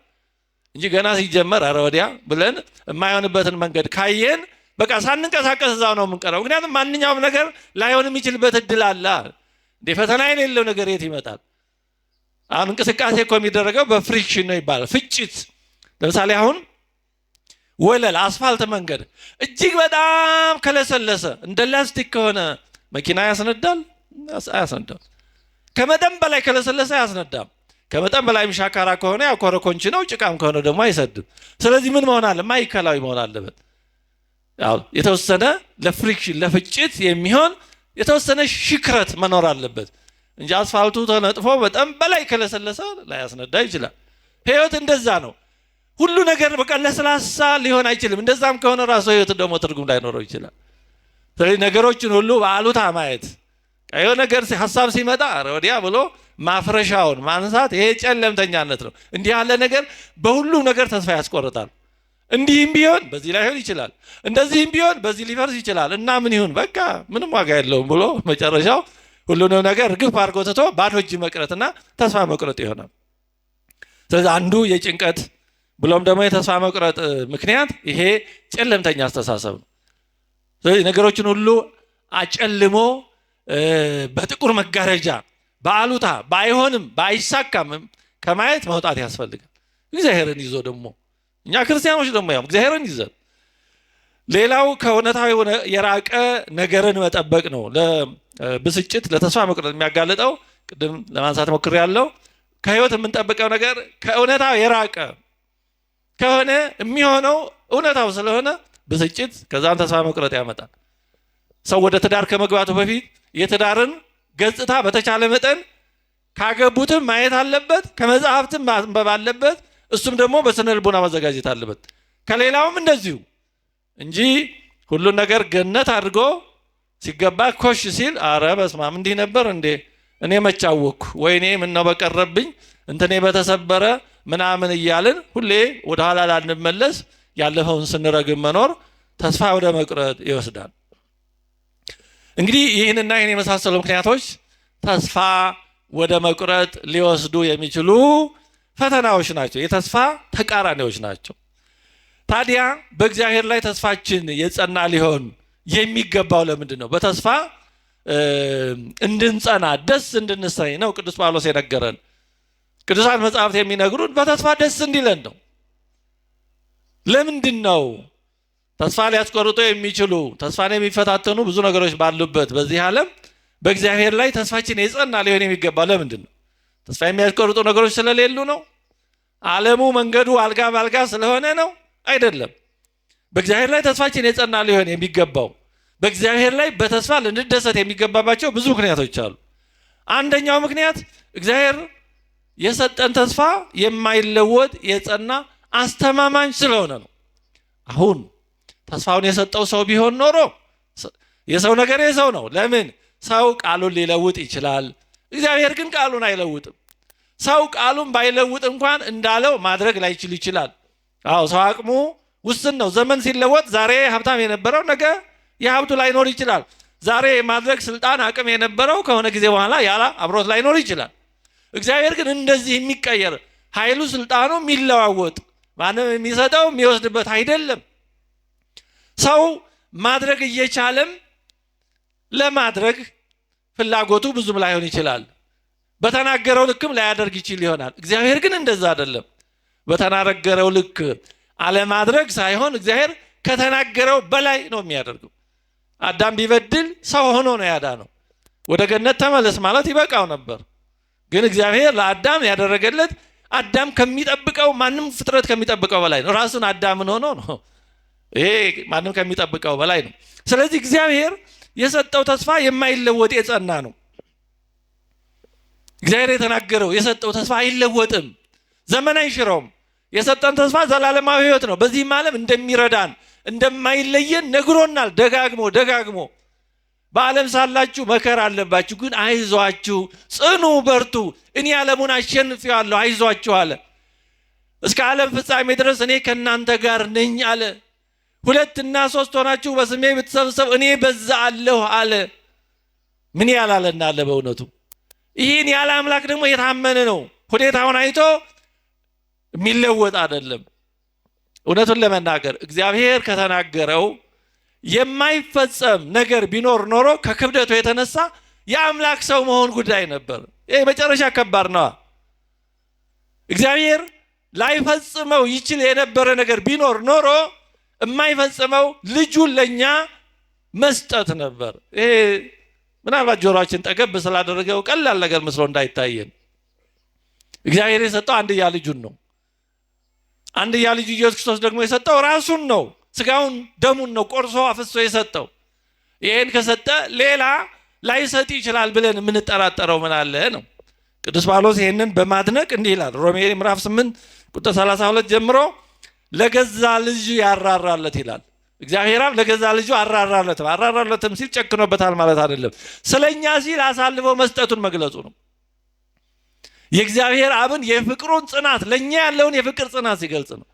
እንጂ ገና ሲጀመር ኧረ ወዲያ ብለን የማይሆንበትን መንገድ ካየን በቃ ሳንንቀሳቀስ እዛው ነው የምንቀረው። ምክንያቱም ማንኛውም ነገር ላይሆን የሚችልበት እድል አለ። እንደ ፈተና የሌለው ነገር የት ይመጣል? አሁን እንቅስቃሴ እኮ የሚደረገው በፍሪክሽን ነው ይባላል፣ ፍጭት። ለምሳሌ አሁን ወለል አስፋልት መንገድ እጅግ በጣም ከለሰለሰ እንደ ላስቲክ ከሆነ መኪና ያስነዳል? አያስነዳም። ከመጠን በላይ ከለሰለሰ አያስነዳም። ከመጠን በላይም ሻካራ ከሆነ ያው ኮረኮንች ነው፣ ጭቃም ከሆነ ደግሞ አይሰድም። ስለዚህ ምን መሆን አለ? ማዕከላዊ መሆን አለበት። ያው የተወሰነ ለፍሪክሽን ለፍጭት የሚሆን የተወሰነ ሽክረት መኖር አለበት እንጂ አስፋልቱ ተነጥፎ በጣም በላይ ከለሰለሰ ላያስነዳ ይችላል። ህይወት እንደዛ ነው። ሁሉ ነገር በቃ ለስላሳ ሊሆን አይችልም። እንደዛም ከሆነ ራሱ ህይወት ደግሞ ትርጉም ላይኖረው ይችላል። ስለዚህ ነገሮችን ሁሉ በአሉታ ማየት፣ ቀዮ ነገር ሀሳብ ሲመጣ ወዲያ ብሎ ማፍረሻውን ማንሳት፣ ይሄ ጨለምተኛነት ነው። እንዲህ ያለ ነገር በሁሉም ነገር ተስፋ ያስቆርጣል። እንዲህም ቢሆን በዚህ ላይሆን ይችላል፣ እንደዚህም ቢሆን በዚህ ሊፈርስ ይችላል እና ምን ይሁን በቃ ምንም ዋጋ የለውም ብሎ መጨረሻው ሁሉንም ነገር ግፍ አድርጎ ትቶ ባዶ እጅ መቅረትና ተስፋ መቁረጥ ይሆናል። ስለዚህ አንዱ የጭንቀት ብሎም ደግሞ የተስፋ መቁረጥ ምክንያት ይሄ ጨለምተኛ አስተሳሰብ ነው። ስለዚህ ነገሮችን ሁሉ አጨልሞ በጥቁር መጋረጃ በአሉታ ባይሆንም ባይሳካም ከማየት መውጣት ያስፈልጋል። እግዚአብሔርን ይዞ ደግሞ እኛ ክርስቲያኖች ደግሞ ያው እግዚአብሔርን ይዘን ሌላው ከእውነታዊ የራቀ ነገርን መጠበቅ ነው። ለብስጭት ለተስፋ መቁረጥ የሚያጋልጠው ቅድም ለማንሳት ሞክሬያለሁ። ከህይወት የምንጠብቀው ነገር ከእውነታው የራቀ ከሆነ የሚሆነው እውነታው ስለሆነ ብስጭት ከዛም ተስፋ መቁረጥ ያመጣል። ሰው ወደ ትዳር ከመግባቱ በፊት የትዳርን ገጽታ በተቻለ መጠን ካገቡትም ማየት አለበት፣ ከመጽሐፍትም ማንበብ አለበት። እሱም ደግሞ በስነ ልቦና ማዘጋጀት አለበት። ከሌላውም እንደዚሁ እንጂ ሁሉን ነገር ገነት አድርጎ ሲገባ ኮሽ ሲል አረ በስመ አብ እንዲህ ነበር እንዴ እኔ መቻወኩ ወይኔ ምን ነው በቀረብኝ እንትኔ በተሰበረ ምናምን እያልን ሁሌ ወደ ኋላ ላንመለስ ያለፈውን ስንረግም መኖር ተስፋ ወደ መቁረጥ ይወስዳል። እንግዲህ ይህንና ይህን የመሳሰሉ ምክንያቶች ተስፋ ወደ መቁረጥ ሊወስዱ የሚችሉ ፈተናዎች ናቸው፣ የተስፋ ተቃራኒዎች ናቸው። ታዲያ በእግዚአብሔር ላይ ተስፋችን የጸና ሊሆን የሚገባው ለምንድን ነው? በተስፋ እንድንጸና ደስ እንድንሰኝ ነው ቅዱስ ጳውሎስ የነገረን። ቅዱሳት መጽሐፍት የሚነግሩን በተስፋ ደስ እንዲለን ነው። ለምንድን ነው? ተስፋ ሊያስቆርጡ የሚችሉ ተስፋን የሚፈታተኑ ብዙ ነገሮች ባሉበት በዚህ ዓለም በእግዚአብሔር ላይ ተስፋችን የጸና ሊሆን የሚገባው ለምንድን ነው? ተስፋ የሚያስቆርጡ ነገሮች ስለሌሉ ነው? ዓለሙ መንገዱ አልጋ ባልጋ ስለሆነ ነው? አይደለም። በእግዚአብሔር ላይ ተስፋችን የጸና ሊሆን የሚገባው በእግዚአብሔር ላይ በተስፋ ልንደሰት የሚገባባቸው ብዙ ምክንያቶች አሉ። አንደኛው ምክንያት እግዚአብሔር የሰጠን ተስፋ የማይለወጥ የጸና አስተማማኝ ስለሆነ ነው። አሁን ተስፋውን የሰጠው ሰው ቢሆን ኖሮ የሰው ነገር የሰው ነው። ለምን? ሰው ቃሉን ሊለውጥ ይችላል። እግዚአብሔር ግን ቃሉን አይለውጥም። ሰው ቃሉን ባይለውጥ እንኳን እንዳለው ማድረግ ላይችል ይችላል። አዎ ሰው አቅሙ ውስን ነው። ዘመን ሲለወጥ ዛሬ ሀብታም የነበረው ነገ የሀብቱ ላይኖር ይችላል። ዛሬ የማድረግ ስልጣን አቅም የነበረው ከሆነ ጊዜ በኋላ ያላ አብሮት ላይኖር ይችላል። እግዚአብሔር ግን እንደዚህ የሚቀየር ኃይሉ ስልጣኑ የሚለዋወጥ ማንም የሚሰጠው የሚወስድበት አይደለም። ሰው ማድረግ እየቻለም ለማድረግ ፍላጎቱ ብዙም ላይሆን ይችላል። በተናገረው ልክም ላያደርግ ይችል ይሆናል። እግዚአብሔር ግን እንደዛ አይደለም። በተናገረው ልክ አለማድረግ ሳይሆን እግዚአብሔር ከተናገረው በላይ ነው የሚያደርገው። አዳም ቢበድል ሰው ሆኖ ነው ያዳነው። ወደ ገነት ተመለስ ማለት ይበቃው ነበር። ግን እግዚአብሔር ለአዳም ያደረገለት አዳም ከሚጠብቀው ማንም ፍጥረት ከሚጠብቀው በላይ ነው። ራሱን አዳምን ሆኖ ነው። ይሄ ማንም ከሚጠብቀው በላይ ነው። ስለዚህ እግዚአብሔር የሰጠው ተስፋ የማይለወጥ የጸና ነው። እግዚአብሔር የተናገረው የሰጠው ተስፋ አይለወጥም፣ ዘመን አይሽረውም። የሰጠን ተስፋ ዘላለማዊ ሕይወት ነው። በዚህም ዓለም እንደሚረዳን እንደማይለየን ነግሮናል ደጋግሞ። በዓለም ሳላችሁ መከራ አለባችሁ፣ ግን አይዟችሁ፣ ጽኑ፣ በርቱ፣ እኔ ዓለሙን አሸንፌዋለሁ፣ አይዟችሁ አለ። እስከ ዓለም ፍጻሜ ድረስ እኔ ከእናንተ ጋር ነኝ አለ። 2 እና 3 ሆናችሁ በስሜ ብትሰበሰቡ እኔ በዛ አለሁ አለ። ምን ያላለና አለ። በእውነቱ ይህን ያለ አምላክ ደግሞ የታመነ ነው። ሁኔታውን አይቶ የሚለወጥ አይደለም። እውነቱን ለመናገር እግዚአብሔር ከተናገረው የማይፈጸም ነገር ቢኖር ኖሮ ከክብደቱ የተነሳ የአምላክ ሰው መሆን ጉዳይ ነበር። ይሄ መጨረሻ ከባድ ነው። እግዚአብሔር ላይፈጽመው ይችል የነበረ ነገር ቢኖር ኖሮ የማይፈጽመው ልጁን ለኛ መስጠት ነበር። ይሄ ምናልባት ጆሮአችን ጠገብ ስላደረገው ቀላል ነገር መስሎ እንዳይታየን እግዚአብሔር የሰጠው አንድያ ልጁን ነው። አንድያ ልጁ ኢየሱስ ክርስቶስ ደግሞ የሰጠው ራሱን ነው። ስጋውን ደሙን ነው ቆርሶ አፍሶ የሰጠው። ይሄን ከሰጠ ሌላ ላይሰጥ ይችላል ብለን የምንጠራጠረው ምን አለ ነው። ቅዱስ ጳውሎስ ይሄንን በማድነቅ እንዲህ ይላል። ሮሜ ምዕራፍ 8 ቁጥር 32 ጀምሮ ለገዛ ልጁ ያራራለት ይላል። እግዚአብሔር አብ ለገዛ ልጁ አራራለት። አራራለትም ሲል ጨክኖበታል ማለት አይደለም። ስለኛ ሲል አሳልፎ መስጠቱን መግለጹ ነው። የእግዚአብሔር አብን የፍቅሩን ጽናት ለኛ ያለውን የፍቅር ጽናት ሲገልጽ ነው።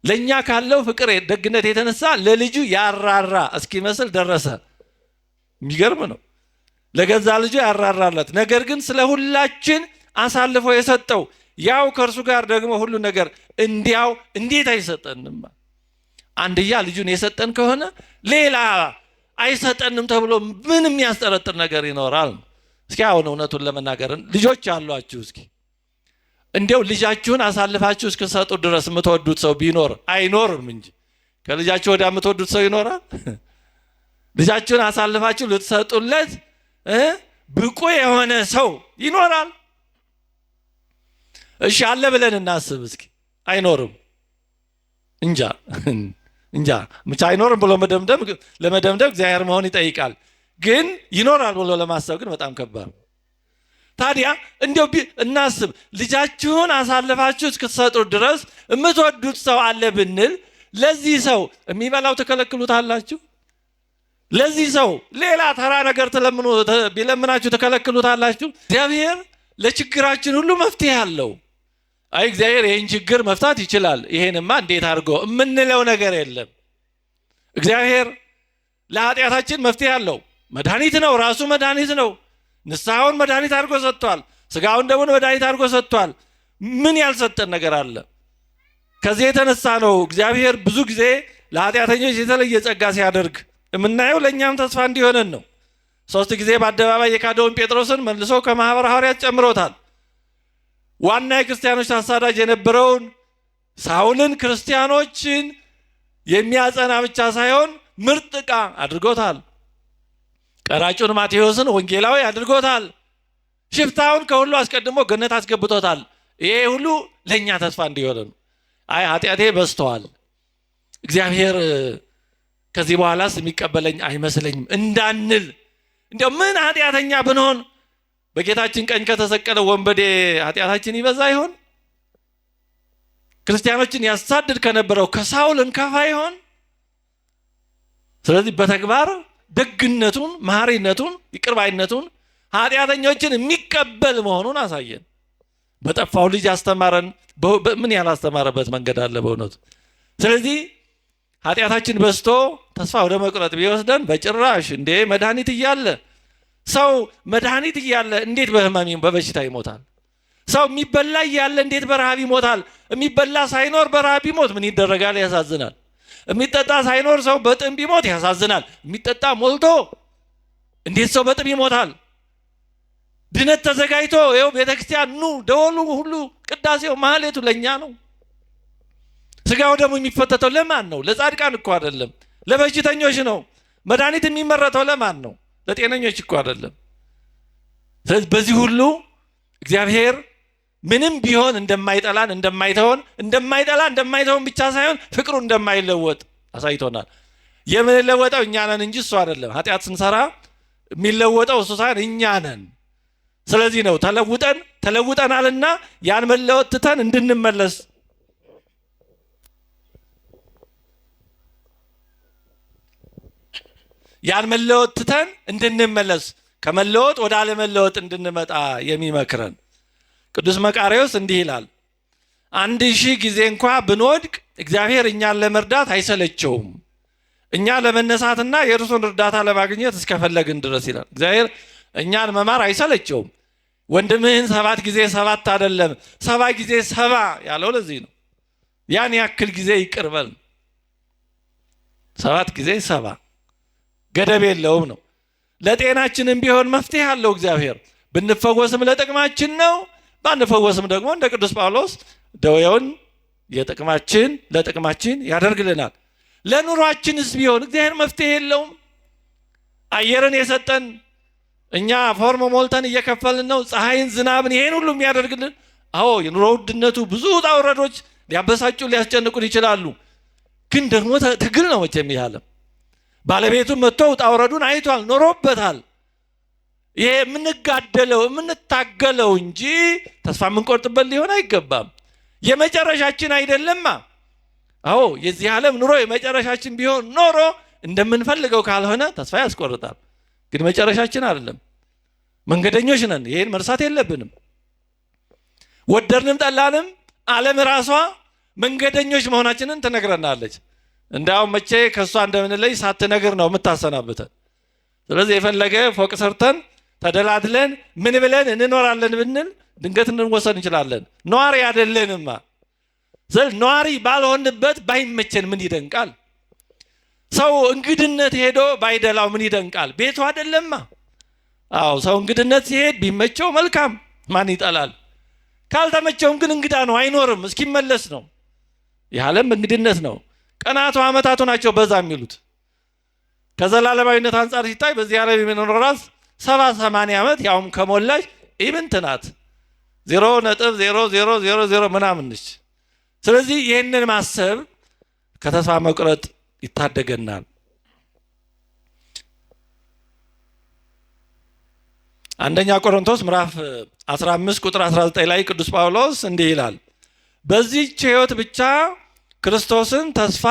ለኛ ካለው ፍቅር ደግነት የተነሳ ለልጁ ያራራ እስኪመስል ደረሰ። የሚገርም ነው። ለገዛ ልጁ ያራራለት፣ ነገር ግን ስለ ሁላችን አሳልፎ የሰጠው ያው ከእርሱ ጋር ደግሞ ሁሉ ነገር እንዲያው እንዴት አይሰጠንም? አንድያ ልጁን የሰጠን ከሆነ ሌላ አይሰጠንም ተብሎ ምን የሚያስጠረጥር ነገር ይኖራል? እስኪ አሁን እውነቱን ለመናገር ልጆች አሏችሁ። እስኪ እንዲያው ልጃችሁን አሳልፋችሁ እስክትሰጡ ድረስ የምትወዱት ሰው ቢኖር አይኖርም እንጂ ከልጃችሁ ወዲያ የምትወዱት ሰው ይኖራል? ልጃችሁን አሳልፋችሁ ልትሰጡለት ብቁ የሆነ ሰው ይኖራል? እሺ አለ ብለን እናስብ እስኪ። አይኖርም። እንጃ ብቻ አይኖርም ብሎ ለመደምደም እግዚአብሔር መሆን ይጠይቃል። ግን ይኖራል ብሎ ለማሰብ ግን በጣም ከባድ። ታዲያ እንዲያው እናስብ፣ ልጃችሁን አሳልፋችሁ እስክትሰጡ ድረስ የምትወዱት ሰው አለ ብንል ለዚህ ሰው የሚበላው ትከለክሉታላችሁ? ለዚህ ሰው ሌላ ተራ ነገር ቢለምናችሁ ትከለክሉታላችሁ? እግዚአብሔር ለችግራችን ሁሉ መፍትሄ አለው። አይ እግዚአብሔር ይህን ችግር መፍታት ይችላል፣ ይሄንማ እንዴት አድርጎ የምንለው ነገር የለም። እግዚአብሔር ለኃጢአታችን መፍትሄ አለው። መድኃኒት ነው፣ ራሱ መድኃኒት ነው። ንስሐውን መድኃኒት አድርጎ ሰጥቷል። ስጋውን ደግሞ መድኃኒት አድርጎ ሰጥቷል። ምን ያልሰጠን ነገር አለ? ከዚህ የተነሳ ነው እግዚአብሔር ብዙ ጊዜ ለኃጢአተኞች የተለየ ጸጋ ሲያደርግ የምናየው። ለእኛም ተስፋ እንዲሆነን ነው። 3 ጊዜ በአደባባይ የካደውን ጴጥሮስን መልሶ ከማኅበረ ሐዋርያት ጨምሮታል። ዋና የክርስቲያኖች አሳዳጅ የነበረውን ሳውልን ክርስቲያኖችን የሚያጸና ብቻ ሳይሆን ምርጥ ዕቃ አድርጎታል። ቀራጩን ማቴዎስን ወንጌላዊ አድርጎታል። ሽፍታውን ከሁሉ አስቀድሞ ገነት አስገብቶታል። ይሄ ሁሉ ለእኛ ተስፋ እንዲሆን ነው። አይ ኃጢአቴ በዝተዋል፣ እግዚአብሔር ከዚህ በኋላስ የሚቀበለኝ አይመስለኝም እንዳንል እንዲያው ምን ኃጢአተኛ ብንሆን በጌታችን ቀኝ ከተሰቀለ ወንበዴ ኃጢአታችን ይበዛ ይሆን? ክርስቲያኖችን ያሳድድ ከነበረው ከሳውል እንከፋ ይሆን? ስለዚህ በተግባር ደግነቱን፣ መሐሪነቱን፣ ይቅርባይነቱን ኃጢአተኞችን የሚቀበል መሆኑን አሳየን። በጠፋው ልጅ አስተማረን። ምን ያላስተማረበት መንገድ አለ በእውነቱ። ስለዚህ ኃጢአታችን በዝቶ ተስፋ ወደ መቁረጥ ቢወስደን በጭራሽ እንዴ መድኃኒት እያለ ሰው መድኃኒት እያለ እንዴት በህመም በበሽታ ይሞታል? ሰው የሚበላ እያለ እንዴት በረሃብ ይሞታል? የሚበላ ሳይኖር በረሃብ ቢሞት ምን ይደረጋል? ያሳዝናል። የሚጠጣ ሳይኖር ሰው በጥም ቢሞት ያሳዝናል። የሚጠጣ ሞልቶ እንዴት ሰው በጥም ይሞታል? ድነት ተዘጋጅቶ ይኸው ቤተክርስቲያን ኑ ደወሉ ሁሉ ቅዳሴው ማህሌቱ ለእኛ ነው። ስጋው ደግሞ የሚፈተተው ለማን ነው? ለጻድቃን እኮ አይደለም፣ ለበሽተኞች ነው። መድኃኒት የሚመረተው ለማን ነው? ለጤነኞች እኮ አይደለም። ስለዚህ በዚህ ሁሉ እግዚአብሔር ምንም ቢሆን እንደማይጠላን እንደማይተውን ብቻ ሳይሆን ፍቅሩ እንደማይለወጥ አሳይቶናል። የምንለወጠው እኛ ነን እንጂ እሱ አይደለም። ኃጢአት ስንሰራ የሚለወጠው እሱ ሳይሆን እኛ ነን። ስለዚህ ነው ተለውጠናልና ያን መለወጥ ትተን እንድንመለስ ከመለወጥ ወደ አለመለወጥ እንድንመጣ የሚመክረን ቅዱስ መቃርዮስ እንዲህ ይላል፣ 1000 ጊዜ እንኳ ብንወድቅ እግዚአብሔር እኛን ለመርዳት አይሰለቸውም፣ እኛ ለመነሳትና የእርሱን እርዳታ ለማግኘት እስከፈለግን ድረስ ይላል። እግዚአብሔር እኛን መማር አይሰለቸውም። ወንድምህን 7 ጊዜ 7 አይደለም 70 ጊዜ 70 ያለው ለዚህ ነው። ያን ያክል ጊዜ ይቅር በል 7 ጊዜ 70 ገደብ የለውም ነው። ለጤናችንም ቢሆን መፍትሄ አለው እግዚአብሔር። ብንፈወስም ለጥቅማችን ነው፣ ባንፈወስም ደግሞ እንደ ቅዱስ ጳውሎስ ደዌውን ለጥቅማችን ያደርግልናል። ለኑሯችንስ ቢሆን እግዚአብሔር መፍትሄ የለውም? አየርን የሰጠን እኛ ፎርም ሞልተን እየከፈልን ነው። ፀሐይን፣ ዝናብን ይሄን ሁሉ የሚያደርግልን። አዎ የኑሮ ውድነቱ ብዙ ውጣ ውረዶች ሊያበሳጩን ሊያስጨንቁን ይችላሉ። ግን ደግሞ ትግል ነው መቼም ይህ ዓለም። ባለቤቱም መጥቶ ውጣ ውረዱን አይቷል፣ ኖሮበታል። ይሄ የምንጋደለው የምንታገለው እንጂ ተስፋ የምንቆርጥበት ሊሆን አይገባም። የመጨረሻችን አይደለማ። አዎ የዚህ ዓለም ኑሮ የመጨረሻችን ቢሆን ኖሮ እንደምንፈልገው ካልሆነ ተስፋ ያስቆርጣል። ግን መጨረሻችን አይደለም። መንገደኞች ነን። ይሄን መርሳት የለብንም። ወደድንም ጠላንም ዓለም ራሷ መንገደኞች መሆናችንን ትነግረናለች። እንዳውም መቼ ከሷ እንደምንለይ ሳትነግር ነው የምታሰናብተን። ስለዚህ የፈለገ ፎቅ ሰርተን ተደላድለን ምን ብለን እንኖራለን ብንል ድንገት እንወሰን እንችላለን። ነዋሪ አይደለንማ። ነዋሪ ባልሆንበት ባይመቸን ምን ይደንቃል? ሰው እንግድነት ሄዶ ባይደላው ምን ይደንቃል? ቤቱ አይደለማ። አዎ ሰው እንግድነት ሲሄድ ቢመቸው መልካም፣ ማን ይጠላል? ካልተመቸውም ግን እንግዳ ነው፣ አይኖርም፣ እስኪመለስ ነው። የዓለም እንግድነት ነው። ቀናቱ ዓመታቱ ናቸው በዛ የሚሉት። ከዘላለማዊነት አንጻር ሲታይ በዚህ ዓለም የሚኖረው ራስ 70-80 ዓመት ያውም ከሞላሽ ኢምንት ናት። 0.0000 ምናምን ነች። ስለዚህ ይህንን ማሰብ ከተስፋ መቁረጥ ይታደገናል። አንደኛ ቆሮንቶስ ምዕራፍ 15 ቁጥር 19 ላይ ቅዱስ ጳውሎስ እንዲህ ይላል፣ በዚህች ሕይወት ብቻ ክርስቶስን ተስፋ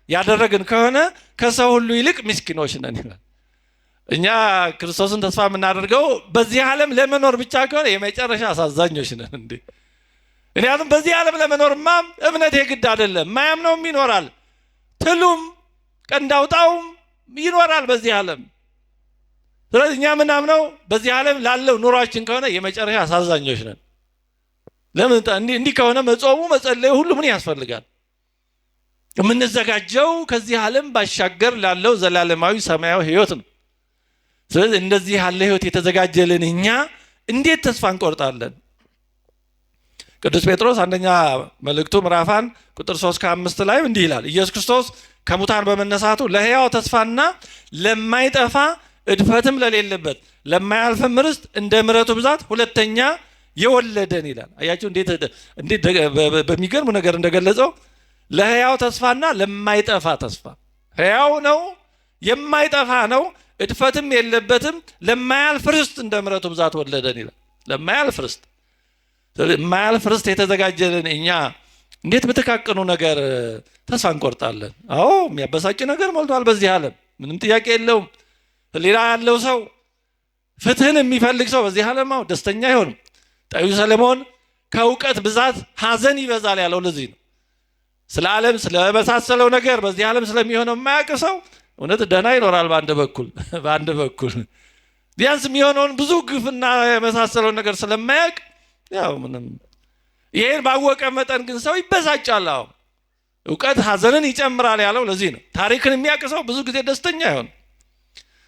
ያደረግን ከሆነ ከሰው ሁሉ ይልቅ ምስኪኖች ነን ይላል። እኛ ክርስቶስን ተስፋ የምናደርገው በዚህ ዓለም ለመኖር ብቻ ከሆነ የመጨረሻ አሳዛኞች ነን እንዴ። ምክንያቱም በዚህ ዓለም ለመኖርማ እምነት የግድ አይደለም። ማያምነውም ይኖራል፣ ትሉም ቀንዳውጣውም ይኖራል በዚህ ዓለም። ስለዚህ እኛ ምናምነው በዚህ ዓለም ላለው ኑሯችን ከሆነ የመጨረሻ አሳዛኞች ነን። ለምን እንዲህ ከሆነ መጾሙ መጸለዩ ሁሉ ምን ያስፈልጋል? የምንዘጋጀው ከዚህ ዓለም ባሻገር ላለው ዘላለማዊ ሰማያዊ ሕይወት ነው። ስለዚህ እንደዚህ ያለ ሕይወት የተዘጋጀልን እኛ እንዴት ተስፋ እንቆርጣለን? ቅዱስ ጴጥሮስ አንደኛ መልእክቱ ምዕራፍ 1 ቁጥር 3-5 ላይ እንዲህ ይላል፣ ኢየሱስ ክርስቶስ ከሙታን በመነሳቱ ለሕያው ተስፋና ለማይጠፋ እድፈትም ለሌለበት ለማያልፍም ርስት እንደ ምሕረቱ ብዛት ሁለተኛ የወለደን ይላል። አያችሁ እንዴት በሚገርም ነገር እንደገለጸው ለሕያው ተስፋና ለማይጠፋ ተስፋ። ሕያው ነው፣ የማይጠፋ ነው፣ እድፈትም የለበትም፣ ለማያልፍ ርስት እንደ ምሕረቱ ብዛት ወለደን ይላል። ለማያልፍ ርስት፣ የማያልፍ ርስት የተዘጋጀልን እኛ እንዴት በተካቀኑ ነገር ተስፋ እንቆርጣለን? አዎ የሚያበሳጭ ነገር ሞልቷል በዚህ ዓለም፣ ምንም ጥያቄ የለውም። ሌላ ያለው ሰው ፍትህን የሚፈልግ ሰው በዚህ ዓለም ደስተኛ አይሆንም። ጠቢቡ ሰለሞን ከእውቀት ብዛት ሐዘን ይበዛል ያለው ለዚህ ነው። ስለ ዓለም ስለመሳሰለው ነገር በዚህ ዓለም ስለሚሆነው የማያውቅ ሰው እውነት ደህና ይኖራል በአንድ በኩል ቢያንስ የሚሆነውን ብዙ ግፍና የመሳሰለውን ነገር ስለማያውቅ ያው ምንም። ይሄን ባወቀ መጠን ግን ሰው ይበሳጫል። እውቀት ሐዘንን ይጨምራል ያለው ለዚህ ነው። ታሪክን የሚያውቅ ሰው ብዙ ጊዜ ደስተኛ አይሆንም።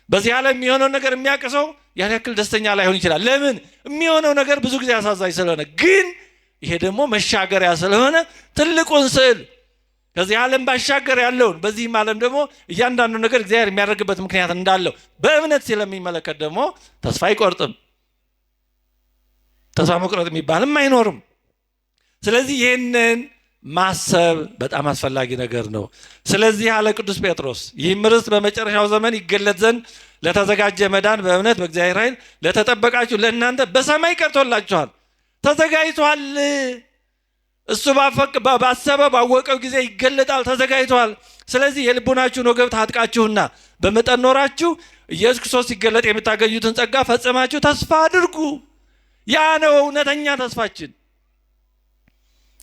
በዚህ ዓለም የሚሆነው ነገር የሚያውቅ ሰው ያን ያክል ደስተኛ ላይሆን ይችላል። ለምን? የሚሆነው ነገር ብዙ ጊዜ አሳዛኝ ስለሆነ። ግን ይሄ ደግሞ መሻገሪያ ስለሆነ ትልቁን ስዕል ከዚህ ዓለም ባሻገር ያለውን በዚህም ዓለም ደግሞ እያንዳንዱ ነገር እግዚአብሔር የሚያደርግበት ምክንያት እንዳለው በእምነት ስለሚመለከት ደግሞ ተስፋ አይቆርጥም። ተስፋ መቁረጥ የሚባልም አይኖርም። ስለዚህ ይህንን ማሰብ በጣም አስፈላጊ ነገር ነው። ስለዚህ አለ ቅዱስ ጴጥሮስ ይህም ርስት በመጨረሻው ዘመን ይገለጥ ዘንድ ለተዘጋጀ መዳን በእምነት በእግዚአብሔር ኃይል ለተጠበቃችሁ ለእናንተ በሰማይ ቀርቶላችኋል፣ ተዘጋጅቷል። እሱ ባሰበ ባወቀው ጊዜ ይገለጣል፣ ተዘጋጅቷል። ስለዚህ የልቡናችሁን ወገብ ታጥቃችሁና በመጠን ኖራችሁ ኢየሱስ ክርስቶስ ሲገለጥ የምታገኙትን ጸጋ ፈጽማችሁ ተስፋ አድርጉ። ያ ነው እውነተኛ ተስፋችን።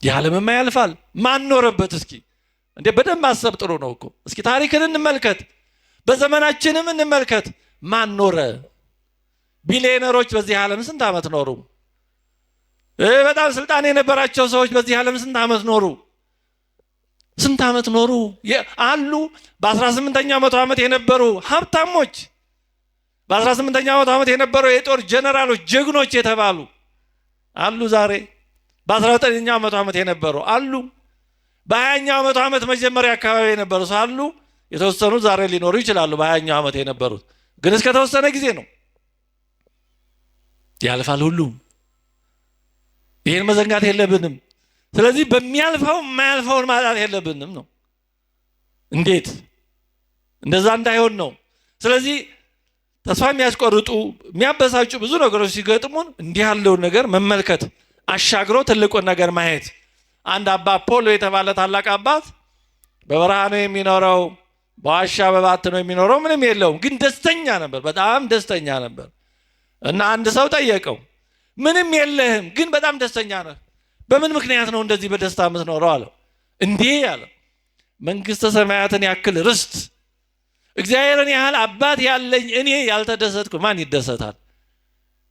የዓለምማ ያልፋል፣ ማን ኖረበት? እስኪ እንዴ በደንብ ማሰብ ጥሩ ነው እኮ። እስኪ ታሪክን እንመልከት፣ በዘመናችንም እንመልከት። ማን ኖረ? ቢሊዮነሮች በዚህ ዓለም ስንት ዓመት ኖሩ? በጣም ስልጣን የነበራቸው ሰዎች በዚህ ዓለም ስንት ዓመት ኖሩ? ስንት ዓመት ኖሩ አሉ። በ18ኛው መቶ ዓመት የነበሩ ሀብታሞች፣ በ18ኛው መቶ ዓመት የነበሩ የጦር ጀነራሎች ጀግኖች የተባሉ አሉ ዛሬ። በ19ኛው መቶ ዓመት የነበሩ አሉ። በ20ኛው መቶ ዓመት መጀመሪያ አካባቢ የነበሩ አሉ። የተወሰኑ ዛሬ ሊኖሩ ይችላሉ። በ20ኛው ዓመት የነበሩት ግን እስከ ተወሰነ ጊዜ ነው፣ ያልፋል ሁሉም። ይህን መዘንጋት የለብንም። ስለዚህ በሚያልፈው የማያልፈውን ማጣት የለብንም ነው። እንዴት እንደዛ እንዳይሆን ነው። ስለዚህ ተስፋ የሚያስቆርጡ የሚያበሳጩ ብዙ ነገሮች ሲገጥሙን እንዲህ ያለውን ነገር መመልከት፣ አሻግሮ ትልቁን ነገር ማየት። አንድ አባ አፖሎ የተባለ ታላቅ አባት በበረሃ ነው የሚኖረው፣ በዋሻ በባት ነው የሚኖረው፣ ምንም የለውም፣ ግን ደስተኛ ነበር፣ በጣም ደስተኛ ነበር። እና አንድ ሰው ጠየቀው፣ ምንም የለህም ግን በጣም ደስተኛ ነህ፣ በምን ምክንያት ነው እንደዚህ በደስታ የምትኖረው አለው። እንዲህ አለ፣ መንግስተ ሰማያትን ያክል ርስት፣ እግዚአብሔርን ያህል አባት ያለኝ እኔ ያልተደሰትኩ ማን ይደሰታል?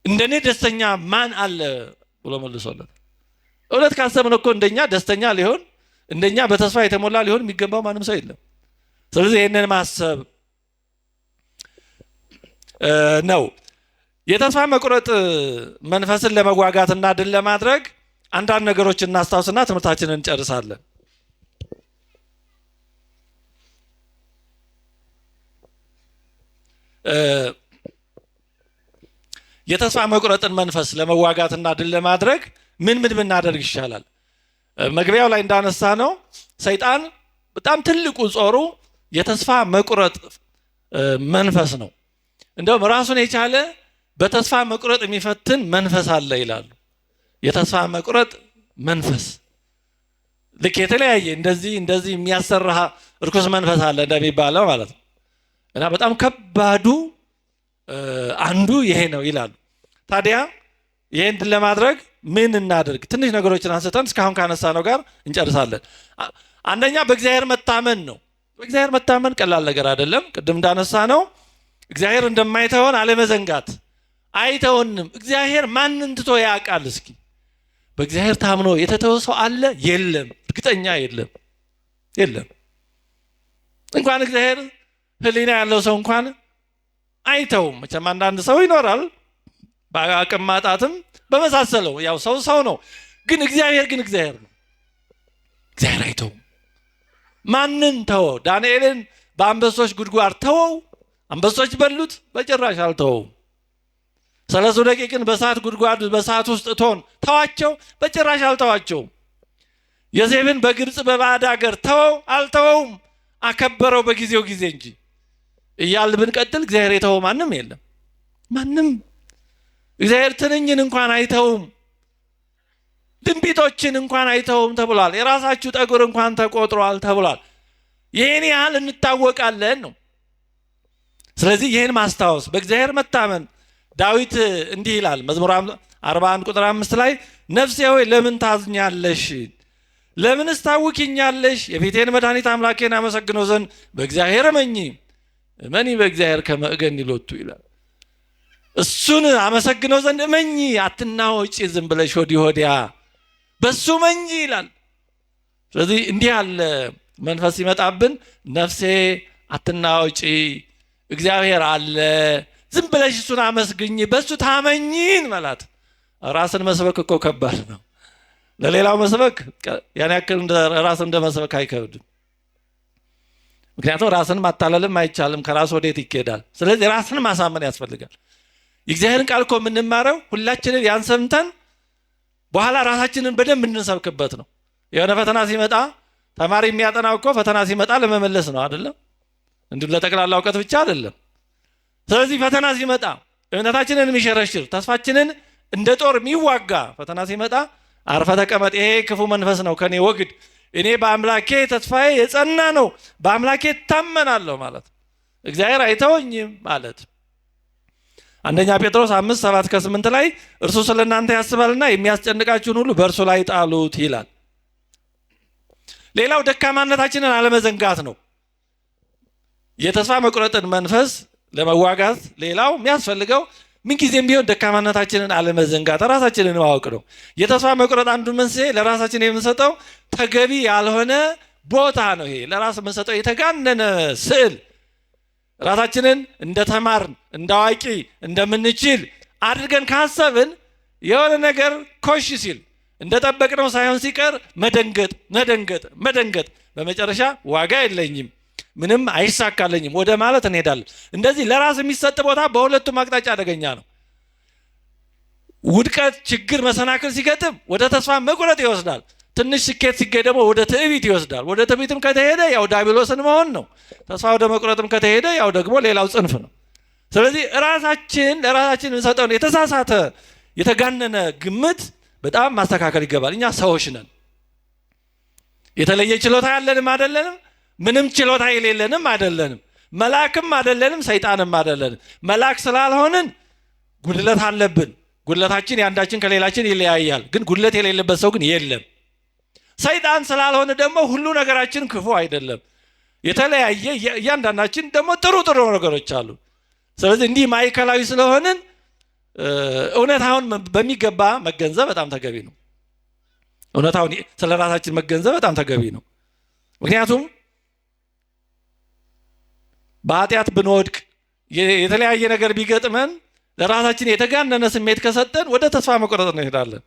እንደኔ ደስተኛ ማን አለ ብሎ መልሶለት። እውነት ካሰብን እኮ እንደኛ ደስተኛ ሊሆን እንደኛ በተስፋ የተሞላ ሊሆን የሚገባው ማንም ሰው የለም። ስለዚህ ይህንን ማሰብ ነው። የተስፋ መቁረጥ መንፈስን ለመዋጋትና ድል ለማድረግ አንዳንድ ነገሮችን እናስታውስና ትምህርታችንን እንጨርሳለን። የተስፋ መቁረጥን መንፈስ ለመዋጋትና ድል ለማድረግ ምን ብናደርግ ይሻላል? መግቢያው ላይ እንዳነሳ ነው ሰይጣን በጣም ትልቁ ጾሩ የተስፋ መቁረጥ መንፈስ ነው። እንደውም ራሱን የቻለ በተስፋ መቁረጥ የሚፈትን መንፈስ አለ ይላሉ። የተስፋ መቁረጥ መንፈስ ልክ የተለያየ እንደዚህ የሚያሰራ እርኩስ መንፈስ አለ እንደሚባለው ማለት ነው። እና በጣም ከባዱ አንዱ ይሄ ነው ይላሉ። ታዲያ ይሄን ለማድረግ ምን እናድርግ? ትንሽ ነገሮችን አንስተን እስካሁን ካነሳነው ጋር እንጨርሳለን። አንደኛ በእግዚአብሔር መታመን ነው። በእግዚአብሔር መታመን ቀላል ነገር አይደለም። ቅድም እንዳነሳ ነው እግዚአብሔር እንደማይተወን አለመዘንጋት። አይተውንም። እግዚአብሔር ማንን ትቶ ያውቃል? እስኪ በእግዚአብሔር ታምኖ የተተወ ሰው አለ? የለም። እርግጠኛ የለም። እንኳን እግዚአብሔር ሕሊና ያለው ሰው እንኳን አይተውም። መቼም አንዳንድ ሰው ይኖራል በአቅም ማጣትም በመሳሰለው፣ ያው ሰው ነው። ግን እግዚአብሔር ነው። እግዚአብሔር አይተውም። ማንን ተወው? ዳንኤልን በአንበሶች ጉድጓድ ተወው? አንበሶች በሉት? በጭራሽ አልተወው። 30 ደቂቅን በእሳት ጉድጓድ በእሳት ውስጥ እቶን ተዋቸው? በጭራሽ አልተዋቸውም። ዮሴፍን በግብፅ በባዕድ ሀገር ተወው? አልተወውም። አከበረው በጊዜው ጊዜ እንጂ። እያልን ብንቀጥል እግዚአብሔር የተወው ማንም የለም። ማንም እግዚአብሔር ትንኝን እንኳን አይተውም፣ ድንቢጦችን እንኳን አይተውም ተብሏል። የራሳችሁ ጠጉር እንኳን ተቆጥሯል ተብሏል። ይህን ያህል እንታወቃለን ነው። ስለዚህ ይህን ማስታወስ፣ በእግዚአብሔር መታመን። ዳዊት እንዲህ ይላል መዝሙር 41 ቁጥር 5 ላይ ነፍሴ ሆይ ለምን ታዝኛለሽ? ለምንስ ታውኪኛለሽ? የፊቴን መድኃኒት አምላኬን አመሰግነው ዘንድ በእግዚአብሔር እመኚ፣ እመኒ በእግዚአብሔር ከመ እገኒ ሎቱ ይላል። እሱን አመሰግነው ዘንድ እመኚ፣ አትናወጪ ዝም ብለሽ ወዲህ ወዲያ፣ በሱ እመኚ ይላል። ስለዚህ እንዲህ ያለ መንፈስ ሲመጣብን ነፍሴ አትናወጪ፣ እግዚአብሔር አለ፣ ዝም ብለሽ እሱን አመስግኝ፣ በሱ ታመኚን ማለት። ራስን መስበክ እኮ ከባድ ነው። ለሌላው መስበክ ያን ያክል ራስን እንደ መስበክ አይከብድም። ምክንያቱም ራስን ማታለልም አይቻልም። ከራስ ወዴት ይኬዳል? ስለዚህ ራስን ማሳመን ያስፈልጋል። የእግዚአብሔርን ቃል እኮ የምንማረው ሁላችንን ያን ሰምተን በኋላ ራሳችንን በደንብ እንሰብክበት ነው። የሆነ ፈተና ሲመጣ ተማሪ የሚያጠናው እኮ ፈተና ሲመጣ ለመመለስ ነው አይደለም? እንዲሁ ለጠቅላላ እውቀት ብቻ አይደለም። ስለዚህ ፈተና ሲመጣ እምነታችንን የሚሸረሽር ተስፋችንን እንደ ጦር የሚዋጋ ፈተና ሲመጣ አርፈ ተቀመጥ፣ ይሄ ክፉ መንፈስ ነው ከኔ ወግድ፣ እኔ በአምላኬ ተስፋዬ የጸና ነው፣ በአምላኬ ታመናለሁ ማለት፣ እግዚአብሔር አይተወኝም ማለት። አንደኛ ጴጥሮስ 5:7-8 ላይ እርሱ ስለ እናንተ ያስባልና የሚያስጨንቃችሁን ሁሉ በእርሱ ላይ ጣሉት ይላል። ሌላው ደካማነታችንን አለመዘንጋት ነው። የተስፋ መቁረጥን መንፈስ ለመዋጋት ሌላው የሚያስፈልገው ምንጊዜም ቢሆን ደካማነታችንን አለመዘንጋት፣ ራሳችንን ማወቅ ነው። የተስፋ መቁረጥ አንዱ መንስኤ ለራሳችን የምንሰጠው ተገቢ ያልሆነ ቦታ ነው። ይሄ ለራስ የምንሰጠው የተጋነነ ስዕል፣ ራሳችንን እንደ ተማርን እንደ አዋቂ እንደምንችል አድርገን ካሰብን የሆነ ነገር ኮሽ ሲል እንደጠበቅነው ሳይሆን ሲቀር መደንገጥ መደንገጥ መደንገጥ፣ በመጨረሻ ዋጋ የለኝም ምንም አይሳካለኝም ወደ ማለት እንሄዳለን። እንደዚህ ለራስ የሚሰጥ ቦታ በሁለቱም አቅጣጫ አደገኛ ነው። ውድቀት፣ ችግር፣ መሰናክል ሲገጥም ወደ ተስፋ መቁረጥ ይወስዳል። ትንሽ ስኬት ሲገኝ ደግሞ ወደ ትዕቢት ይወስዳል። ወደ ትዕቢትም ከተሄደ ያው ዲያብሎስን መሆን ነው። ተስፋ ወደ መቁረጥም ከተሄደ ያው ደግሞ ሌላው ጽንፍ ነው። ስለዚህ ለራሳችን የምንሰጠውን የተሳሳተ የተጋነነ ግምት በጣም ማስተካከል ይገባል። እኛ ሰዎች ነን። የተለየ ችሎታ ያለንም አይደለንም፣ ምንም ችሎታ የሌለንም አይደለንም፣ መልአክም አይደለንም፣ ሰይጣንም አይደለንም። መልአክ ስላልሆንን ጉድለት አለብን። ጉድለታችን ያንዳችን ከሌላችን ይለያያል። ግን ጉድለት የሌለበት ሰው ግን የለም። ሰይጣን ስላልሆነ ደግሞ ሁሉ ነገራችን ክፉ አይደለም። የተለያየ እያንዳንዳችን ደግሞ ጥሩ ጥሩ ነገሮች አሉ። ስለዚህ እንዲህ ማዕከላዊ ስለሆንን እውነታውን በሚገባ መገንዘብ በጣም ተገቢ ነው። እውነታውን ስለ ራሳችን መገንዘብ በጣም ተገቢ ነው። ምክንያቱም በኃጢአት ብንወድቅ የተለያየ ነገር ቢገጥመን ለራሳችን የተጋነነ ስሜት ከሰጠን ወደ ተስፋ መቁረጥ እንሄዳለን።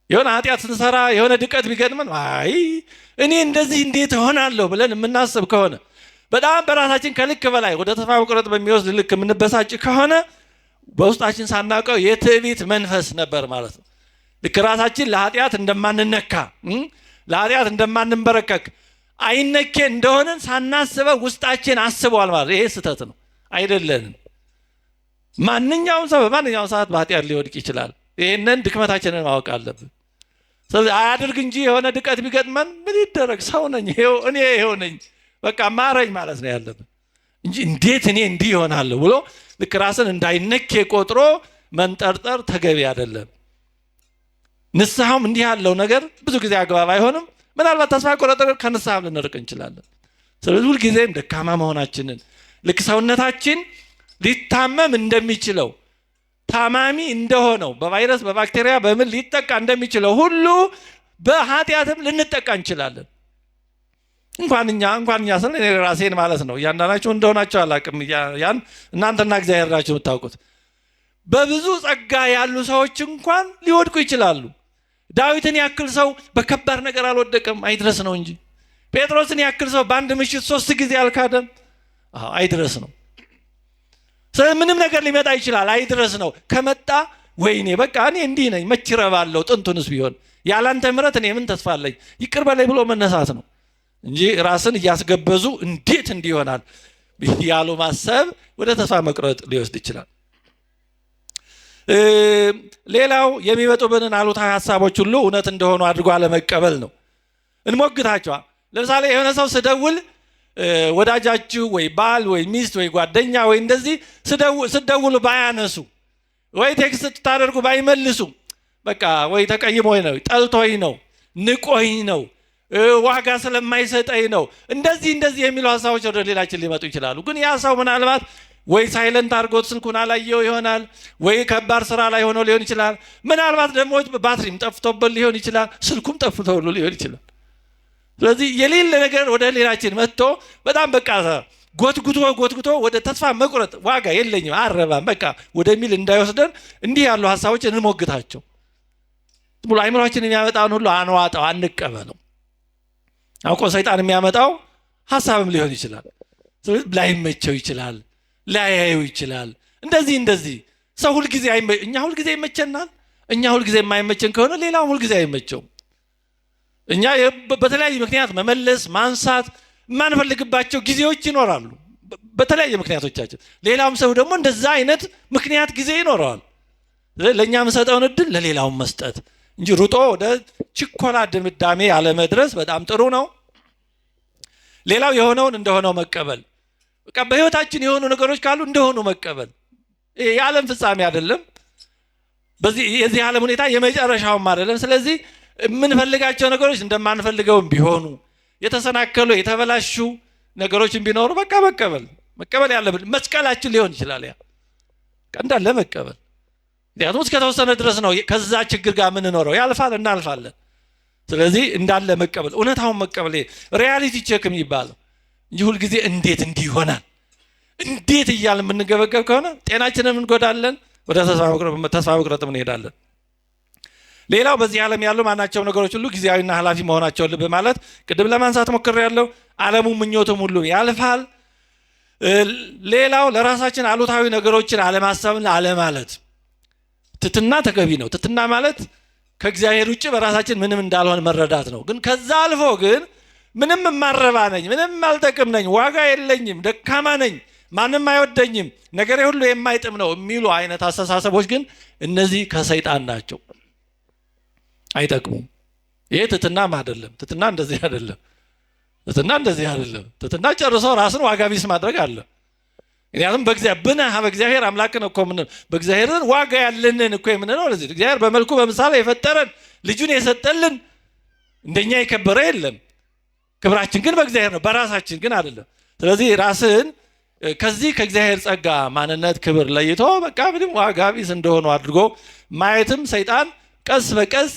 የሆነ ኃጢአት ስንሰራ የሆነ ድቀት ቢገጥመን አይ እኔ እንደዚህ እንዴት እሆናለሁ ብለን የምናስብ ከሆነ በጣም በራሳችን ከልክ በላይ ወደ ተስፋ መቁረጥ በሚወስድ ልክ የምንበሳጭ ከሆነ በውስጣችን ሳናውቀው የትዕቢት መንፈስ ነበር ማለት ነው። ልክ ራሳችን ለኃጢአት እንደማንነካ ለኃጢአት እንደማንበረከክ አይነኬ እንደሆነን ሳናስበው ውስጣችን አስቧል ማለት ይሄ ስህተት ነው። አይደለንም። ማንኛውም ሰው በማንኛውም ሰዓት በኃጢአት ሊወድቅ ይችላል። ይህንን ድክመታችንን ማወቅ አለብን። ስለዚህ አያድርግ እንጂ የሆነ ድቀት ቢገጥመን ምን ይደረግ፣ ሰው ነኝ፣ እኔ ይሄው ነኝ፣ በቃ ማረኝ ማለት ነው ያለብን እንጂ እንዴት እኔ እንዲህ ይሆናለሁ ብሎ ልክ ራስን እንዳይነኬ ቆጥሮ መንጠርጠር ተገቢ አይደለም። ንስሐም እንዲህ ያለው ነገር ብዙ ጊዜ አግባብ አይሆንም። ምናልባት ተስፋ ቆርጠን ከንስሐም ልንርቅ እንችላለን። ስለዚህ ሁልጊዜም ደካማ መሆናችንን ልክ ሰውነታችን ሊታመም እንደሚችለው ታማሚ እንደሆነው በቫይረስ በባክቴሪያ በምን ሊጠቃ እንደሚችለው ሁሉ በኃጢአትም ልንጠቃ እንችላለን። እንኳን እኛ ስለ ራሴን ማለት ነው። እያንዳንዳችሁ እንደሆናችሁ አላውቅም። ያን እናንተና እግዚአብሔር ናችሁ የምታውቁት። በብዙ ጸጋ ያሉ ሰዎች እንኳን ሊወድቁ ይችላሉ። ዳዊትን ያክል ሰው በከባድ ነገር አልወደቀም፣ አይድረስ ነው እንጂ። ጴጥሮስን ያክል ሰው በአንድ ምሽት 3 ጊዜ አልካደም፣ አይድረስ ነው። ስለምንም ነገር ሊመጣ ይችላል አይድረስ ነው። ከመጣ ወይኔ በቃ እኔ እንዲህ ነኝ መች ረባለሁ ጥንቱንስ ቢሆን ያላንተ ምሕረት እኔ ምን ተስፋ አለኝ ይቅር በላይ ብሎ መነሳት ነው እንጂ ራስን እያስገበዙ እንዴት እንዲህ ይሆናል ያሉ ማሰብ ወደ ተስፋ መቁረጥ ሊወስድ ይችላል። ሌላው የሚመጡብንን አሉታዊ ሐሳቦች ሁሉ እውነት እንደሆኑ አድርጎ አለመቀበል ነው። እንሞግታቸዋል። ለምሳሌ የሆነ ሰው ስደውል ወዳጃችሁ ወይ ባል ወይ ሚስት ወይ ጓደኛ ወይ እንደዚህ ስደውሉ ባያነሱ ወይ ቴክስት ታደርጉ ባይመልሱ በቃ ወይ ተቀይሞኝ ነው፣ ጠልቶኝ ነው፣ ንቆኝ ነው፣ ዋጋ ስለማይሰጠኝ ነው እንደዚህ የሚሉ ሐሳቦች ወደ ሌላችን ሊመጡ ይችላሉ። ግን ያ ሰው ምናልባት ወይ ሳይለንት አድርጎት ስልኩን አላየው ይሆናል፣ ወይ ከባድ ስራ ላይ ሆኖ ሊሆን ይችላል። ምናልባት ደግሞ ባትሪም ጠፍቶበት ሊሆን ይችላል፣ ስልኩም ጠፍቶ ሊሆን ይችላል። ስለዚህ የሌለ ነገር ወደ ሌላችን መጥቶ በጣም በቃ ጎትጉቶ ወደ ተስፋ መቁረጥ ዋጋ የለኝም አረባም በቃ ወደሚል እንዳይወስደን እንዲህ ያሉ ሐሳቦችን እንሞግታቸው። ብሎ አይምሮአችን የሚያመጣውን ሁሉ አንዋጣው፣ አንቀበለው። አውቆ ሰይጣን የሚያመጣው ሐሳብም ሊሆን ይችላል። ስለዚህ ላይመቸው ይችላል፣ ላያየው ይችላል። እንደዚህ ሰው ሁልጊዜ እኛ ሁልጊዜ ይመቸናል። እኛ ሁልጊዜ የማይመቸን ከሆነ ሌላው ሁልጊዜ አይመቸውም። እኛ በተለያየ ምክንያት መመለስ ማንሳት የማንፈልግባቸው ጊዜዎች ይኖራሉ በተለያየ ምክንያቶቻችን። ሌላውም ሰው ደግሞ እንደዛ አይነት ምክንያት ጊዜ ይኖረዋል። ለእኛ የምንሰጠውን እድል ለሌላውም መስጠት እንጂ ሩጦ ወደ ችኮላ ድምዳሜ አለመድረስ በጣም ጥሩ ነው። ሌላው የሆነውን እንደሆነው መቀበል። በቃ በህይወታችን የሆኑ ነገሮች ካሉ እንደሆኑ መቀበል። የዓለም ፍጻሜ አይደለም፣ የዚህ ዓለም ሁኔታ የመጨረሻውም አይደለም። ስለዚህ የምንፈልጋቸው ነገሮች እንደማንፈልገውም ቢሆኑ የተሰናከሉ የተበላሹ ነገሮችን ቢኖሩ በቃ መቀበል ያለብን መስቀላችን ሊሆን ይችላል። ያ እንዳለ መቀበል። ምክንያቱም እስከተወሰነ ድረስ ነው ከዛ ችግር ጋር የምንኖረው፣ ያልፋል እናልፋለን። ስለዚህ እንዳለ መቀበል፣ እውነታውን መቀበል፣ ሪያሊቲ ቼክ የሚባለው እንጂ ሁልጊዜ እንዴት እንዲህ ይሆናል እንዴት እያልን የምንገበገብ ከሆነ ጤናችንን እንጎዳለን፣ ወደ ተስፋ መቁረጥ እንሄዳለን። ሌላው በዚህ ዓለም ያሉ ማናቸውም ነገሮች ሁሉ ጊዜያዊና ኃላፊ መሆናቸውን ልብ ማለት ቅድም ለማንሳት ሞክሬያለሁ። ዓለሙ ምኞቱም ሁሉ ያልፋል። ሌላው ለራሳችን አሉታዊ ነገሮችን አለማሰብና አለማለት። ትትና ተገቢ ነው። ትትና ማለት ከእግዚአብሔር ውጭ በራሳችን ምንም እንዳልሆን መረዳት ነው። ግን ከዛ አልፎ ግን ምንም የማረባ ነኝ፣ ምንም አልጠቅም ነኝ፣ ዋጋ የለኝም፣ ደካማ ነኝ፣ ማንም አይወደኝም፣ ነገሬ ሁሉ የማይጥም ነው የሚሉ አይነት አስተሳሰቦች ግን እነዚህ ከሰይጣን ናቸው፣ አይጠቅሙም። ይሄ ትትናም አይደለም። ትትና እንደዚህ አይደለም። ትትና ጨርሶ ራስን ዋጋ ቢስ ማድረግ አለ። ምክንያቱም በእግዚአብሔር አምላክን እኮ በእግዚአብሔርን ዋጋ ያለንን እኮ የምንለው ለዚህ እግዚአብሔር በመልኩ በምሳሌ የፈጠረን ልጁን የሰጠልን እንደኛ የከበረ የለም። ክብራችን ግን በእግዚአብሔር ነው፣ በራሳችን ግን አይደለም። ስለዚህ ራስን ከዚህ ከእግዚአብሔር ጸጋ ማንነት ክብር ለይቶ በቃ ምንም ዋጋ ቢስ እንደሆኑ አድርጎ ማየትም ሰይጣን ቀስ በቀስ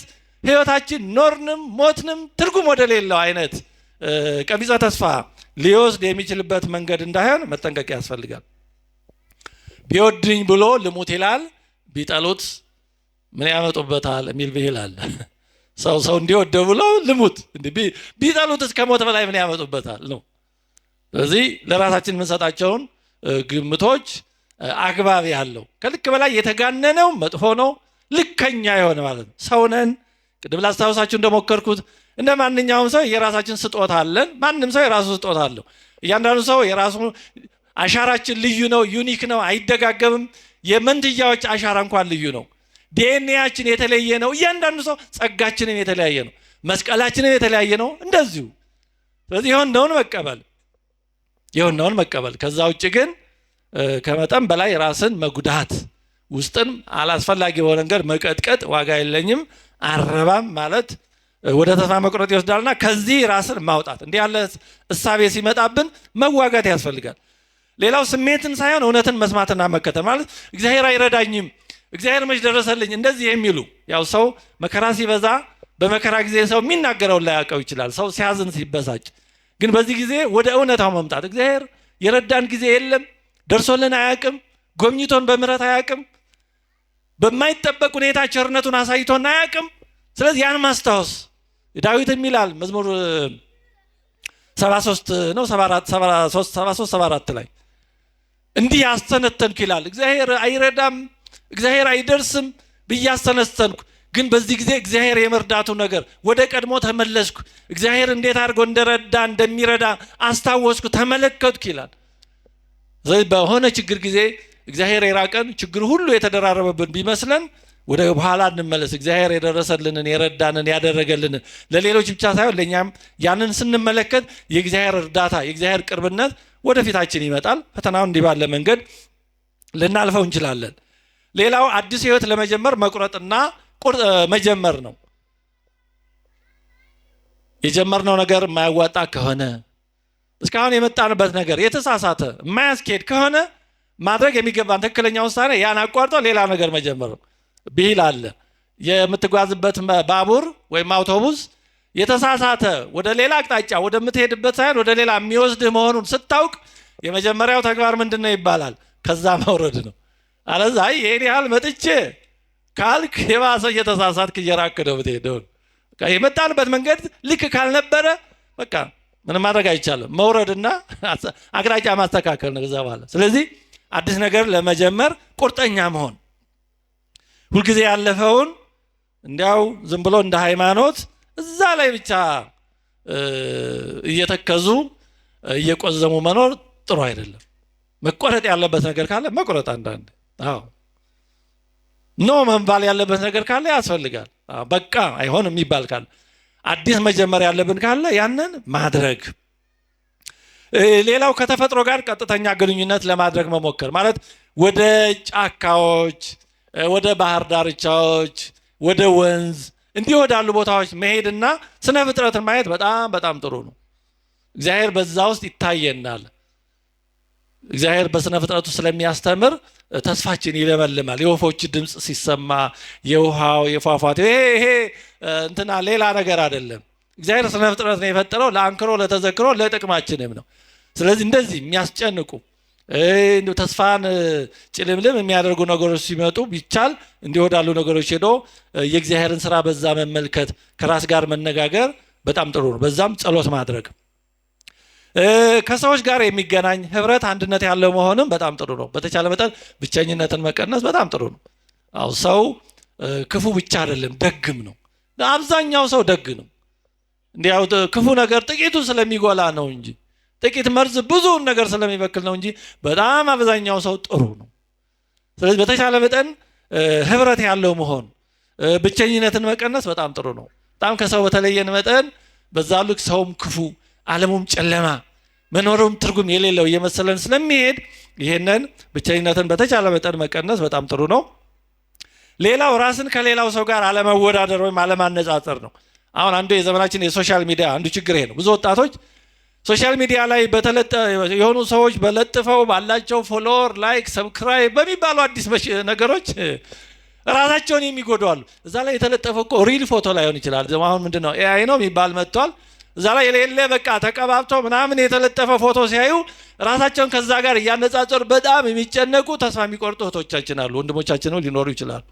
ህይወታችን ኖርንም ሞትንም ትርጉም ወደ ሌለው አይነት ቀቢጸ ተስፋ ሊወስድ የሚችልበት መንገድ እንዳይሆን መጠንቀቅ ያስፈልጋል። ቢወድኝ ብሎ ልሙት ይላል፣ ቢጠሉት ምን ያመጡበታል የሚል ብሂል አለ። ሰው እንዲወደው ብሎ ልሙት፣ ቢጠሉት እስከ ሞት በላይ ምን ያመጡበታል ነው። ስለዚህ ለራሳችን የምንሰጣቸውን ግምቶች አግባብ ያለው ከልክ በላይ የተጋነነው መጥፎ ነው፣ ልከኛ የሆነ ማለት ነው። ሰውነን ቅድም ላስታውሳችሁ እንደሞከርኩት እንደ ማንኛውም ሰው የራሳችን ስጦታ አለን። ማንም ሰው የራሱ ስጦታ አለው። እያንዳንዱ ሰው የራሱ አሻራችን ልዩ ነው፣ ዩኒክ ነው፣ አይደጋገምም። የመንትያዎች አሻራ እንኳን ልዩ ነው። ዲኤንኤያችን የተለየ ነው። እያንዳንዱ ሰው ጸጋችንም የተለያየ ነው፣ መስቀላችንም የተለያየ ነው። እንደዚሁ ስለዚህ የሆነውን መቀበል ከዛ ውጭ ግን ከመጠን በላይ ራስን መጉዳት፣ ውስጥን አላስፈላጊ በሆነ ነገር መቀጥቀጥ፣ ዋጋ የለኝም አረባም ማለት ወደ ተስፋ መቁረጥ ይወስዳልና ከዚህ ራስን ማውጣት። እንዲህ ያለ እሳቤ ሲመጣብን መዋጋት ያስፈልጋል። ሌላው ስሜትን ሳይሆን እውነትን መስማትና መከተል ማለት እግዚአብሔር አይረዳኝም፣ እግዚአብሔር መች ደረሰልኝ እንደዚህ የሚሉ ያው ሰው መከራ ሲበዛ በመከራ ጊዜ ሰው የሚናገረውን ላያውቀው ይችላል። ሰው ሲያዝን ሲበሳጭ፣ ግን በዚህ ጊዜ ወደ እውነታው መምጣት እግዚአብሔር የረዳን ጊዜ የለም፣ ደርሶልን አያውቅም፣ ጎብኝቶን በምሕረት አያውቅም፣ በማይጠበቅ ሁኔታ ቸርነቱን አሳይቶን አያውቅም። ስለዚህ ያን ማስታወስ ዳዊት የሚላል መዝሙር 73 ነው 74 ላይ እንዲህ ያስተነተንኩ ይላል። እግዚአብሔር አይረዳም፣ እግዚአብሔር አይደርስም ብዬ አስተነተንኩ። ግን በዚህ ጊዜ እግዚአብሔር የመርዳቱ ነገር ወደ ቀድሞ ተመለስኩ። እግዚአብሔር እንዴት አድርጎ እንደረዳ እንደሚረዳ አስታወስኩ፣ ተመለከትኩ ይላል። ስለዚህ በሆነ ችግር ጊዜ እግዚአብሔር የራቀን ችግር ሁሉ የተደራረበብን ቢመስለን ወደ ኋላ እንመለስ። እግዚአብሔር የደረሰልንን የረዳንን ያደረገልንን ለሌሎች ብቻ ሳይሆን ለእኛም ያንን ስንመለከት የእግዚአብሔር እርዳታ የእግዚአብሔር ቅርብነት ወደፊታችን ይመጣል። ፈተናውን እንዲህ ባለ መንገድ ልናልፈው እንችላለን። ሌላው አዲስ ህይወት ለመጀመር መቁረጥና መጀመር ነው። የጀመርነው ነገር የማያዋጣ ከሆነ እስካሁን የመጣንበት ነገር የተሳሳተ የማያስኬድ ከሆነ ማድረግ የሚገባን ትክክለኛ ውሳኔ ያን አቋርጦ ሌላ ነገር መጀመር ነው። ብሂል አለ። የምትጓዝበት ባቡር ወይም አውቶቡስ የተሳሳተ ወደ ሌላ አቅጣጫ ወደምትሄድበት ሳይሆን ወደ ሌላ የሚወስድህ መሆኑን ስታውቅ የመጀመሪያው ተግባር ምንድነው ይባላል? ከዛ መውረድ ነው። አለዛ ይሄን ያህል መጥቼ ካልክ የባሰ እየተሳሳትክ እየራክ ነው የምትሄደው። የመጣንበት መንገድ ልክ ካልነበረ በቃ ምንም ማድረግ አይቻልም። መውረድና አቅጣጫ ማስተካከል ነው ከዛ በኋላ። ስለዚህ አዲስ ነገር ለመጀመር ቁርጠኛ መሆን፣ ሁልጊዜ ያለፈውን እንዲያው ዝም ብሎ እንደ ሃይማኖት እዛ ላይ ብቻ እየተከዙ እየቆዘሙ መኖር ጥሩ አይደለም። መቆረጥ ያለበት ነገር ካለ መቆረጥ፣ አንዳንድ ኖ መንባል ያለበት ነገር ካለ ያስፈልጋል። በቃ አይሆንም የሚባል ካለ አዲስ መጀመር ያለብን ካለ ያንን ማድረግ። ሌላው ከተፈጥሮ ጋር ቀጥተኛ ግንኙነት ለማድረግ መሞከር ማለት ወደ ጫካዎች፣ ወደ ባህር ዳርቻዎች፣ ወደ ወንዝ እንዲህ ወዳሉ ቦታዎች መሄድና ስነ ፍጥረትን ማየት በጣም በጣም ጥሩ ነው። እግዚአብሔር በዛ ውስጥ ይታየናል። እግዚአብሔር በስነ ፍጥረቱ ስለሚያስተምር ተስፋችን ይለመልማል። የወፎች ድምፅ ሲሰማ፣ የውሃው የፏፏቴው ይሄ እንትና ሌላ ነገር አይደለም። እግዚአብሔር ስነ ፍጥረት ነው የፈጠረው ለአንክሮ ለተዘክሮ ለጥቅማችንም ነው። ስለዚህ እንደዚህ የሚያስጨንቁ ተስፋን ጭልምልም የሚያደርጉ ነገሮች ሲመጡ ቢቻል እንዲህ ወዳሉ ነገሮች ሄዶ የእግዚአብሔርን ስራ በዛ መመልከት፣ ከራስ ጋር መነጋገር በጣም ጥሩ ነው። በዛም ጸሎት ማድረግ፣ ከሰዎች ጋር የሚገናኝ ህብረት፣ አንድነት ያለው መሆንም በጣም ጥሩ ነው። በተቻለ መጠን ብቸኝነትን መቀነስ በጣም ጥሩ ነው። አው ሰው ክፉ ብቻ አይደለም ደግም ነው። አብዛኛው ሰው ደግ ነው። እንዲያው ክፉ ነገር ጥቂቱ ስለሚጎላ ነው እንጂ ጥቂት መርዝ ብዙውን ነገር ስለሚበክል ነው እንጂ በጣም አብዛኛው ሰው ጥሩ ነው። ስለዚህ በተቻለ መጠን ህብረት ያለው መሆን፣ ብቸኝነትን መቀነስ በጣም ጥሩ ነው። በጣም ከሰው በተለየን መጠን በዛ ልክ ሰውም ክፉ ዓለሙም ጨለማ መኖሩም ትርጉም የሌለው እየመሰለን ስለሚሄድ ይሄንን ብቸኝነትን በተቻለ መጠን መቀነስ በጣም ጥሩ ነው። ሌላው ራስን ከሌላው ሰው ጋር አለመወዳደር ወይም አለማነጻጸር ነው። አሁን አንዱ የዘመናችን የሶሻል ሚዲያ አንዱ ችግር ይሄ ነው። ብዙ ወጣቶች ሶሻል ሚዲያ ላይ የሆኑ ሰዎች በለጥፈው ባላቸው ፎሎወር፣ ላይክ፣ ሰብስክራይብ በሚባሉ አዲስ ነገሮች ራሳቸውን የሚጎዱ አሉ። እዛ ላይ የተለጠፈው እኮ ሪል ፎቶ ላይሆን ይችላል። አሁን ምንድነው ኤአይ ነው የሚባል መጥቷል። እዛ ላይ የሌለ በቃ ተቀባብተው ምናምን የተለጠፈ ፎቶ ሲያዩ ራሳቸውን ከዛ ጋር እያነጻጸሩ በጣም የሚጨነቁ ተስፋ የሚቆርጡ እህቶቻችን አሉ፣ ወንድሞቻችን ሊኖሩ ይችላሉ።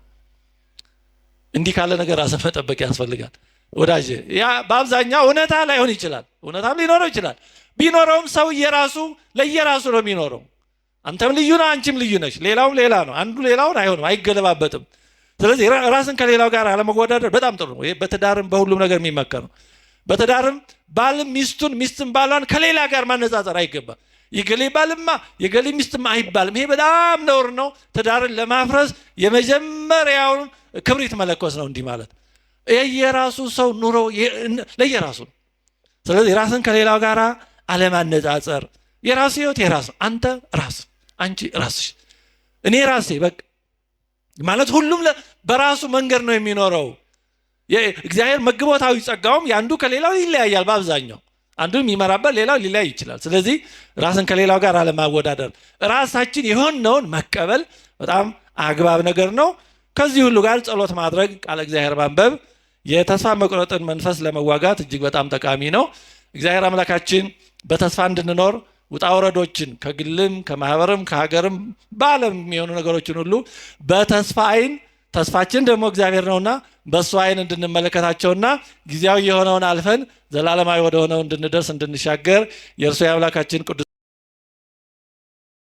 እንዲህ ካለ ነገር ራስን መጠበቅ ያስፈልጋል ወዳጅ። ያ በአብዛኛው እውነታ ላይሆን ይችላል፣ እውነታም ሊኖረው ይችላል። ቢኖረውም ሰው ለየራሱ ነው የሚኖረው። አንተም ልዩ ነህ፣ አንቺም ልዩ ነሽ፣ ሌላውም ሌላ ነው። አንዱ ሌላውን አይሆንም፣ አይገለባበጥም። ስለዚህ ራስን ከሌላው ጋር አለመወዳደር በጣም ጥሩ ነው። ይሄ በትዳርም በሁሉም ነገር የሚመከር ነው። በትዳርም ባልም ሚስትም ባሏን ከሌላ ጋር ማነጻጸር አይገባም። የገሌ ባልማ የገሌ ሚስትማ አይባልም። ይሄ በጣም ነውር ነው። ትዳርን ለማፍረስ የመጀመሪያውን ክብሪት መለኮስ ነው እንዲህ ማለት። የየራሱ ሰው ኑሮ ለየራሱ ነው። ስለዚህ ራስን ከሌላው ጋር አለማነጻጸር። የራስ ህይወት የራስ ነው። አንተ ራስ፣ አንቺ ራስሽ፣ እኔ ራሴ በቃ ማለት ሁሉም በራሱ መንገድ ነው የሚኖረው። እግዚአብሔር መግቦታዊ ጸጋውም ያንዱ ከሌላው ይለያያል። በአብዛኛው አንዱ የሚመራበት ሌላው ሊለያይ ይችላል። ስለዚህ ራስን ከሌላው ጋር አለማወዳደር፣ ራሳችን የሆነውን መቀበል በጣም አግባብ ነገር ነው። ከዚህ ሁሉ ጋር ጸሎት ማድረግ፣ ቃለ እግዚአብሔር ማንበብ የተስፋ መቁረጥን መንፈስ ለመዋጋት እጅግ በጣም ጠቃሚ ነው። እግዚአብሔር አምላካችን በተስፋ እንድንኖር ውጣ ወረዶችን ከግልም ከማህበርም ከሀገርም በዓለም የሚሆኑ ነገሮችን ሁሉ በተስፋ አይን፣ ተስፋችን ደግሞ እግዚአብሔር ነውና በእሱ አይን እንድንመለከታቸውና ጊዜያዊ የሆነውን አልፈን ዘላለማዊ ወደ ሆነው እንድንደርስ እንድንሻገር የእርሱ የአምላካችን ቅዱስ